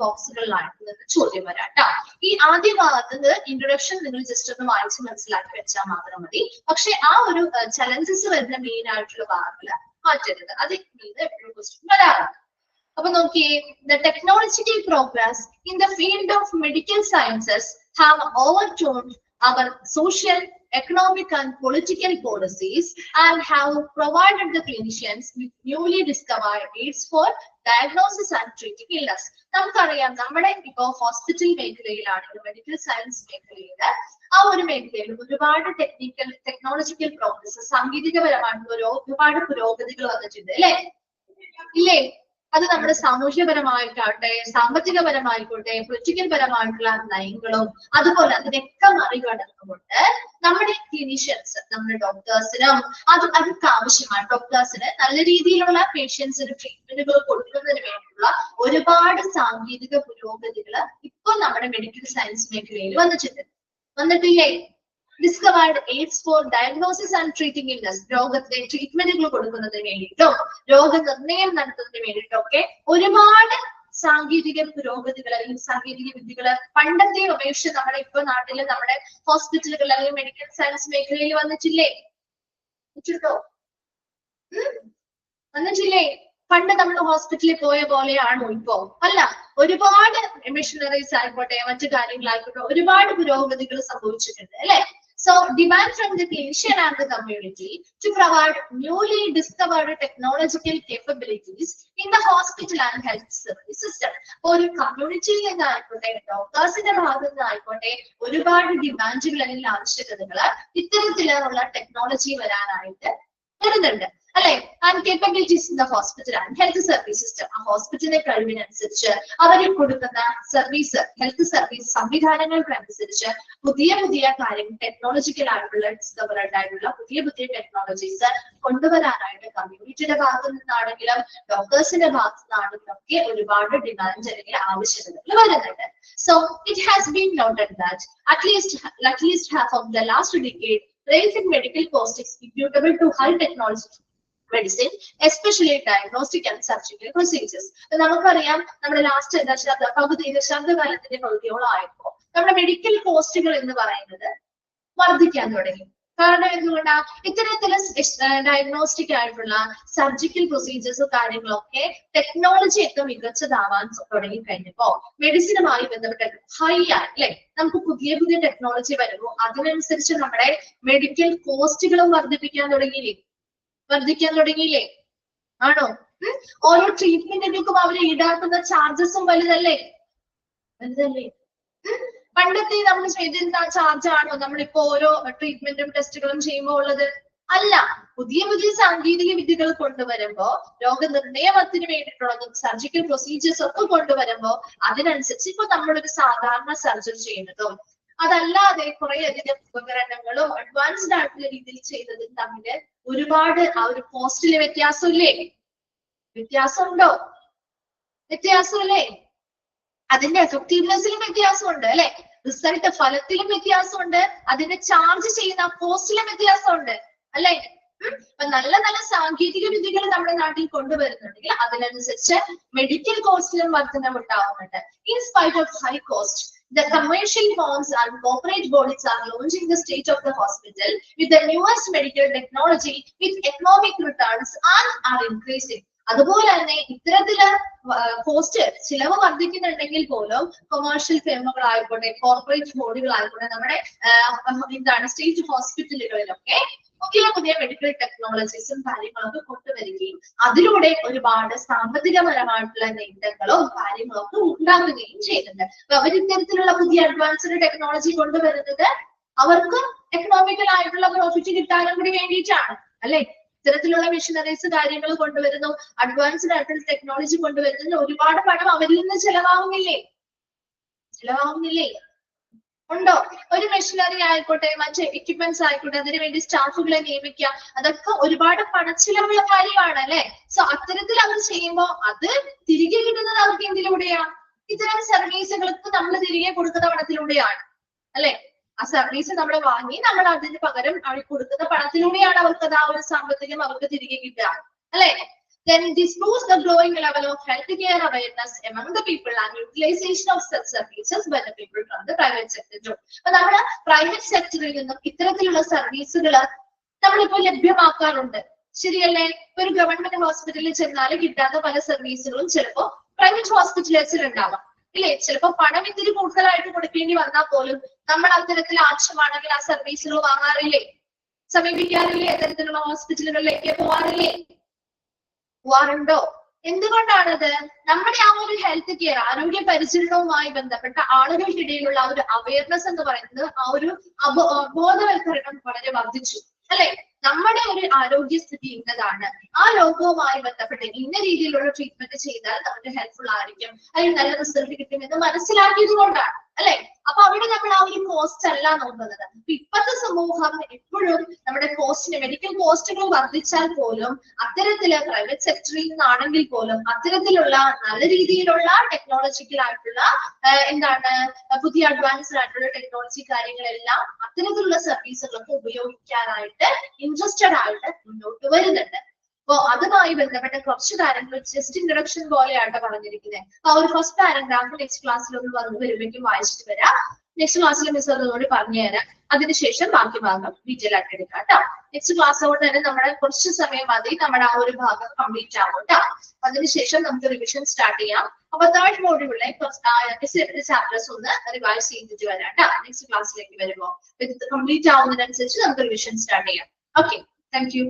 ബോക്സുകളിലായിട്ട് നിന്ന് ചോദ്യം വരാട്ടോ. ഈ ആദ്യ ഭാഗത്ത് ഇൻട്രൊഡക്ഷൻ നിങ്ങൾ ജസ്റ്റ് ഒന്ന് വായിച്ച് മനസ്സിലാക്കി വെച്ചാൽ മാത്രം മതി. പക്ഷെ ആ ഒരു ചലഞ്ചസ് വരുന്ന മെയിൻ ആയിട്ടുള്ള ഭാഗത്തിൽ മാറ്റരുത്, അതിൽ നിന്ന് എപ്പോഴും ക്വസ്റ്റ്യൻ വരാറുണ്ട്. അപ്പൊ നോക്കിയേ, the technological progress in the field of medical sciences have overturned our social, economic and political policies and have provided the clinicians with newly discovered aids for diagnosis and treating illness. നമുക്കറിയാം, നമ്മുടെ ഇപ്പോ hospital മേഖലയിലാണെങ്കിൽ medical science മേഖലയിൽ ആ ഒരു മേഖലയിൽ ഒരുപാട് technological progress, സാങ്കേതികപരമായിട്ടുള്ള ഒരുപാട് പുരോഗതികൾ വന്നിട്ടുണ്ട് അല്ലെ? ഇല്ലേ? അത് നമ്മുടെ സാമൂഹ്യപരമായിട്ടാവട്ടെ, സാമ്പത്തികപരമായിക്കോട്ടെ, പൊളിറ്റിക്കൽ പരമായിട്ടുള്ള നയങ്ങളും അതുപോലെ അതിനൊക്കെ മറികടന്നുകൊണ്ട് നമ്മുടെ ക്ലിനിഷ്യൻസ്, നമ്മുടെ ഡോക്ടേഴ്സിനും അതൊക്കെ ആവശ്യമാണ്. ഡോക്ടേഴ്സിന് നല്ല രീതിയിലുള്ള പേഷ്യൻസിന് ട്രീറ്റ്മെന്റുകൾ കൊടുക്കുന്നതിന് വേണ്ടിയുള്ള ഒരുപാട് സാങ്കേതിക പുരോഗതികൾ ഇപ്പോൾ നമ്മുടെ മെഡിക്കൽ സയൻസ് മേഖലയിൽ വന്നിട്ടില്ലേ? Discovered aids for diagnosis and treating illness, രോഗത്തെ ട്രീറ്റ്മെന്റുകൾ കൊടുക്കുന്നതിന് വേണ്ടിയിട്ടും രോഗനിർണയം നടത്തുന്നതിന് വേണ്ടിയിട്ടും ഒക്കെ ഒരുപാട് സാങ്കേതിക പുരോഗതികൾ അല്ലെങ്കിൽ സാങ്കേതിക വിദ്യകള് പണ്ടത്തെ അപേക്ഷിച്ച് നമ്മുടെ ഇപ്പൊ നാട്ടില് നമ്മുടെ ഹോസ്പിറ്റലുകൾ അല്ലെങ്കിൽ മെഡിക്കൽ സയൻസ് മേഖലയിൽ വന്നിട്ടില്ലേ? വന്നിട്ടില്ലേ? പണ്ട് നമ്മൾ ഹോസ്പിറ്റലിൽ പോയ പോലെയാണോ ഇപ്പോ? അല്ല, ഒരുപാട് മെഷീനറീസ് ആയിക്കോട്ടെ, മറ്റു കാര്യങ്ങളായിക്കോട്ടെ, ഒരുപാട് പുരോഗതികൾ സംഭവിച്ചിട്ടുണ്ട് അല്ലെ? So demand from the clinician and the community to provide newly discovered technological capabilities in the hospital and health service system. ഒരു കമ്മ്യൂണിറ്റിയിൽ നിന്നായിക്കോട്ടെ, ഡോക്ടേഴ്സിന്റെ ഭാഗത്ത് നിന്നായിക്കോട്ടെ, ഒരുപാട് ഡിമാൻഡുകൾ അല്ലെങ്കിൽ ആവശ്യകതകൾ ഇത്തരത്തിലുള്ള ടെക്നോളജി വരാനായിട്ട് വരുന്നുണ്ട് അല്ലെ? And capabilities in the hospital and health service system. ആ ഹോസ്പിറ്റലിന്റെ കഴിവിനനുസരിച്ച് അവരിൽ കൊടുക്കുന്ന സർവീസ്, ഹെൽത്ത് സർവീസ് സംവിധാനങ്ങൾക്കനുസരിച്ച് പുതിയ പുതിയ കാര്യങ്ങൾ, ടെക്നോളജിക്കൽ ആയിട്ടുള്ള ഡിസ്കവറഡ് ആയിട്ടുള്ള പുതിയ പുതിയ ടെക്നോളജീസ് കൊണ്ടുവരാനായിട്ട് കമ്മ്യൂണിറ്റിയുടെ ഭാഗത്ത് നിന്നാണെങ്കിലും ഡോക്ടേഴ്സിന്റെ ഭാഗത്ത് നിന്നാണെങ്കിലും ഒക്കെ ഒരുപാട് ഡിമാൻഡ് അല്ലെങ്കിൽ ആവശ്യകതകൾ വരുന്നുണ്ട്. So it has been noted that at least half of the last decade raising medical costs is attributable to high technology medicine, especially diagnostic and surgical procedures. നമുക്കറിയാം, നമ്മുടെ ലാസ്റ്റ് ദശാബ്ദകാലത്തിന്റെ പകുതിയോളായപ്പോ നമ്മുടെ മെഡിക്കൽ കോസ്റ്റുകൾ എന്ന് പറയുന്നത് വർദ്ധിക്കാൻ തുടങ്ങി. കാരണം എന്തുകൊണ്ടാ ഇത്തരത്തില് ഡയഗ്നോസ്റ്റിക് ആയിട്ടുള്ള സർജിക്കൽ പ്രൊസീജിയേഴ്സും കാര്യങ്ങളൊക്കെ ടെക്നോളജി ഒക്കെ മികച്ചതാവാൻ തുടങ്ങി കഴിഞ്ഞപ്പോ മെഡിസിനുമായി ബന്ധപ്പെട്ട ഹൈ ആണ് അല്ലെ, നമുക്ക് പുതിയ പുതിയ ടെക്നോളജി വരുമ്പോൾ അതിനനുസരിച്ച് നമ്മുടെ മെഡിക്കൽ കോസ്റ്റുകളും വർദ്ധിക്കാൻ തുടങ്ങിയില്ലേ ആണോ? ഓരോ ട്രീറ്റ്മെന്റുകൾക്കും അവർ ഈടാക്കുന്ന ചാർജസും വലുതല്ലേ? പണ്ടത്തെ നമ്മൾ ചെയ്തിരുന്ന ചാർജ് ആണോ നമ്മളിപ്പോ ഓരോ ട്രീറ്റ്മെന്റും ടെസ്റ്റുകളും ചെയ്യുമ്പോൾ ഉള്ളത്? അല്ല. പുതിയ പുതിയ സാങ്കേതിക വിദ്യകൾ കൊണ്ടുവരുമ്പോ രോഗനിർണയത്തിന് വേണ്ടിയിട്ടുള്ള സർജിക്കൽ പ്രൊസീജിയേഴ്സ് ഒക്കെ കൊണ്ടുവരുമ്പോ അതിനനുസരിച്ച് ഇപ്പൊ നമ്മളൊരു സാധാരണ സർജറി ചെയ്യുന്നതും അതല്ലാതെ കുറെ അധികം ഉപകരണങ്ങളും അഡ്വാൻസ്ഡ് ആയിട്ടുള്ള രീതിയിൽ ചെയ്തതും തമ്മില് ഒരുപാട് ആ ഒരു കോസ്റ്റില് വ്യത്യാസമില്ലേ? വ്യത്യാസമുണ്ടോ? വ്യത്യാസമല്ലേ? അതിന്റെ എഫക്റ്റീവ്നെസ്സിലും വ്യത്യാസമുണ്ട് അല്ലെ, റിസൾട്ട് ഫലത്തിലും വ്യത്യാസമുണ്ട്, അതിന്റെ ചാർജ് ചെയ്യുന്ന കോസ്റ്റിലും വ്യത്യാസമുണ്ട് അല്ലെ. അപ്പൊ നല്ല നല്ല സാങ്കേതിക വിദ്യകൾ നമ്മുടെ നാട്ടിൽ കൊണ്ടുവരുന്നുണ്ടെങ്കിൽ അതിനനുസരിച്ച് മെഡിക്കൽ കോസ്റ്റിലും വർധനവുണ്ടാവുന്നുണ്ട്. In spite of high cost, the commercial firms and corporate bodies are launching the state of the hospital with the newest medical technology with economic returns and are increasing. അതുപോലെ തന്നെ ഇത്തരത്തില് കോസ്റ്റ് ചിലവ് വർദ്ധിക്കുന്നുണ്ടെങ്കിൽ പോലും commercial ഫേമുകളായിക്കോട്ടെ corporate ബോഡികളായിക്കോട്ടെ നമ്മുടെ എന്താണ് state ഹോസ്പിറ്റലുകളിലൊക്കെ പുതിയ medical ടെക്നോളജീസും കാര്യങ്ങളൊക്കെ കൊണ്ടുവരികയും അതിലൂടെ ഒരുപാട് സാമ്പത്തികപരമായിട്ടുള്ള നേട്ടങ്ങളും കാര്യങ്ങളൊക്കെ ഉണ്ടാകുകയും ചെയ്യുന്നുണ്ട്. അപ്പൊ അവർ ഇത്തരത്തിലുള്ള പുതിയ അഡ്വാൻസ്ഡ് ടെക്നോളജി കൊണ്ടുവരുന്നത് അവർക്ക് എക്കണോമിക്കൽ ആയിട്ടുള്ള പ്രോഫിറ്റ് കിട്ടാനും കൂടി വേണ്ടിയിട്ടാണ് അല്ലെ. ഇത്തരത്തിലുള്ള മെഷീനറീസ് കാര്യങ്ങൾ കൊണ്ടുവരുന്നു, അഡ്വാൻസ്ഡ് ആയിട്ടുള്ള ടെക്നോളജി കൊണ്ടുവരുന്നതിന് ഒരുപാട് പണം അവരിൽ നിന്ന് ചെലവാകുന്നില്ലേ? ഉണ്ടോ? ഒരു മെഷീനറി ആയിക്കോട്ടെ മറ്റ് എക്യുപ്മെന്റ്സ് ആയിക്കോട്ടെ അതിനു വേണ്ടി സ്റ്റാഫുകളെ നിയമിക്കുക, അതൊക്കെ ഒരുപാട് പണച്ചിലവുള്ള കാര്യമാണ് അല്ലെ. സോ അത്തരത്തിൽ അവർ ചെയ്യുമ്പോൾ അത് തിരികെ കിട്ടുന്നത് അവർക്ക് എന്തിലൂടെയാണ്? ഇത്തരം സർവീസുകൾക്ക് നമ്മൾ തിരികെ കൊടുക്കുന്ന പണത്തിലൂടെയാണ് അല്ലെ. ആ സർവീസ് നമ്മൾ വാങ്ങി നമ്മൾ അതിന് പകരം അവർ കൊടുക്കുന്ന പണത്തിലൂടെയാണ് അവർക്ക് ആ ഒരു സാമ്പത്തികം അവർക്ക് തിരികെ കിട്ടുക അല്ലെ. Then this boosts the growing level of healthcare awareness among the people and utilization of such services by the people from the private sector too. അപ്പൊ നമ്മുടെ പ്രൈവറ്റ് സെക്ടറിൽ നിന്നും ഇത്തരത്തിലുള്ള സർവീസുകൾ നമ്മളിപ്പോ ലഭ്യമാക്കാറുണ്ട്, ശരിയല്ലേ? ഒരു ഗവൺമെന്റ് ഹോസ്പിറ്റലിൽ ചെന്നാൽ കിട്ടാത്ത പല സർവീസുകളും ചിലപ്പോ പ്രൈവറ്റ് ഹോസ്പിറ്റലേഴ്സിൽ ഉണ്ടാവാം ഇല്ലേ. ചിലപ്പോ പണം ഇത്തിരി കൂടുതലായിട്ട് കൊടുക്കേണ്ടി വന്നാൽ പോലും നമ്മൾ അത്തരത്തിൽ ആവശ്യമാണെങ്കിൽ ആ സർവീസുകൾ വാങ്ങാറില്ലേ, സമീപിക്കാറില്ലേ, അത്തരത്തിലുള്ള ഹോസ്പിറ്റലുകളിലേക്ക് പോവാറുണ്ടോ? എന്തുകൊണ്ടാണത്? നമ്മുടെ ആ ഒരു ഹെൽത്ത് കെയർ ആരോഗ്യ പരിചരണവുമായി ബന്ധപ്പെട്ട ആളുകൾക്കിടയിലുള്ള ആ ഒരു അവയർനെസ് എന്ന് പറയുന്നത് ആ ഒരു ബോധവൽക്കരണം വളരെ വർദ്ധിച്ചു അല്ലെ. നമ്മുടെ ഒരു ആരോഗ്യസ്ഥിതി ഇന്നതാണ്, ആ രോഗവുമായി ബന്ധപ്പെട്ട് ഇന്ന രീതിയിലുള്ള ട്രീറ്റ്മെന്റ് ചെയ്താൽ നമുക്ക് ഹെൽപ്ഫുൾ ആയിരിക്കും, അതിൽ നല്ല റിസൾട്ട് കിട്ടുമെന്ന് മനസ്സിലാക്കിയത് കൊണ്ടാണ് അല്ലെ. അപ്പൊ അവിടെ നമ്മൾ ആ ഒരു കോസ്റ്റ് അല്ല നോക്കുന്നത്. ഇപ്പോഴത്തെ സമൂഹം എപ്പോഴും നമ്മുടെ കോസ്റ്റിന് മെഡിക്കൽ കോസ്റ്റുകൾ വർദ്ധിച്ചാൽ പോലും അത്തരത്തില് പ്രൈവറ്റ് സെക്ടറിൽ നിന്നാണെങ്കിൽ പോലും അത്തരത്തിലുള്ള നല്ല രീതിയിലുള്ള ടെക്നോളജിക്കൽ ആയിട്ടുള്ള എന്താണ് പുതിയ അഡ്വാൻസ്ഡ് ആയിട്ടുള്ള ടെക്നോളജി കാര്യങ്ങളെല്ലാം അത്തരത്തിലുള്ള സർവീസുകളൊക്കെ ഉപയോഗിക്കാനായിട്ട് ഇൻട്രസ്റ്റഡ് ആയിട്ട് മുന്നോട്ട് വരുന്നുണ്ട്. അപ്പൊ അതുമായി ബന്ധപ്പെട്ട കുറച്ച് കാര്യങ്ങൾ ജസ്റ്റ് ഇൻട്രൊഡക്ഷൻ പോലെയാണ് പറഞ്ഞിരിക്കുന്നത്. ആ ഒരു ഫസ്റ്റ് പാരഗ്രാഫ് നെക്സ്റ്റ് ക്ലാസ്സിൽ ഒന്ന് വരുമ്പോഴേക്കും വായിച്ചിട്ട് വരാം. നെക്സ്റ്റ് ക്ലാസ്സിൽ മിസ് അതുകൂടി പറഞ്ഞു തരാം. അതിനുശേഷം ബാക്കി ഭാഗം ഡീറ്റെയിൽ ആയിട്ട് എടുക്കാം കേട്ടോ. നെക്സ്റ്റ് ക്ലാസ് കൊണ്ട് തന്നെ നമ്മുടെ കുറച്ച് സമയം മതി നമ്മുടെ ആ ഒരു ഭാഗം കംപ്ലീറ്റ് ആവും കേട്ടോ. അതിനുശേഷം നമുക്ക് റിവിഷൻ സ്റ്റാർട്ട് ചെയ്യാം. അപ്പൊ തേർഡ് മോഡ്യൂളിലെ ചാപ്റ്റേഴ്സ് ഒന്ന് റിവൈസ് ചെയ്തിട്ട് വരാം കേട്ടോ. നെക്സ്റ്റ് ക്ലാസ്സിലേക്ക് വരുമ്പോൾ ഇത് കംപ്ലീറ്റ് ആവുന്നതിനനുസരിച്ച് നമുക്ക് റിവിഷൻ സ്റ്റാർട്ട് ചെയ്യാം. Okay, thank you.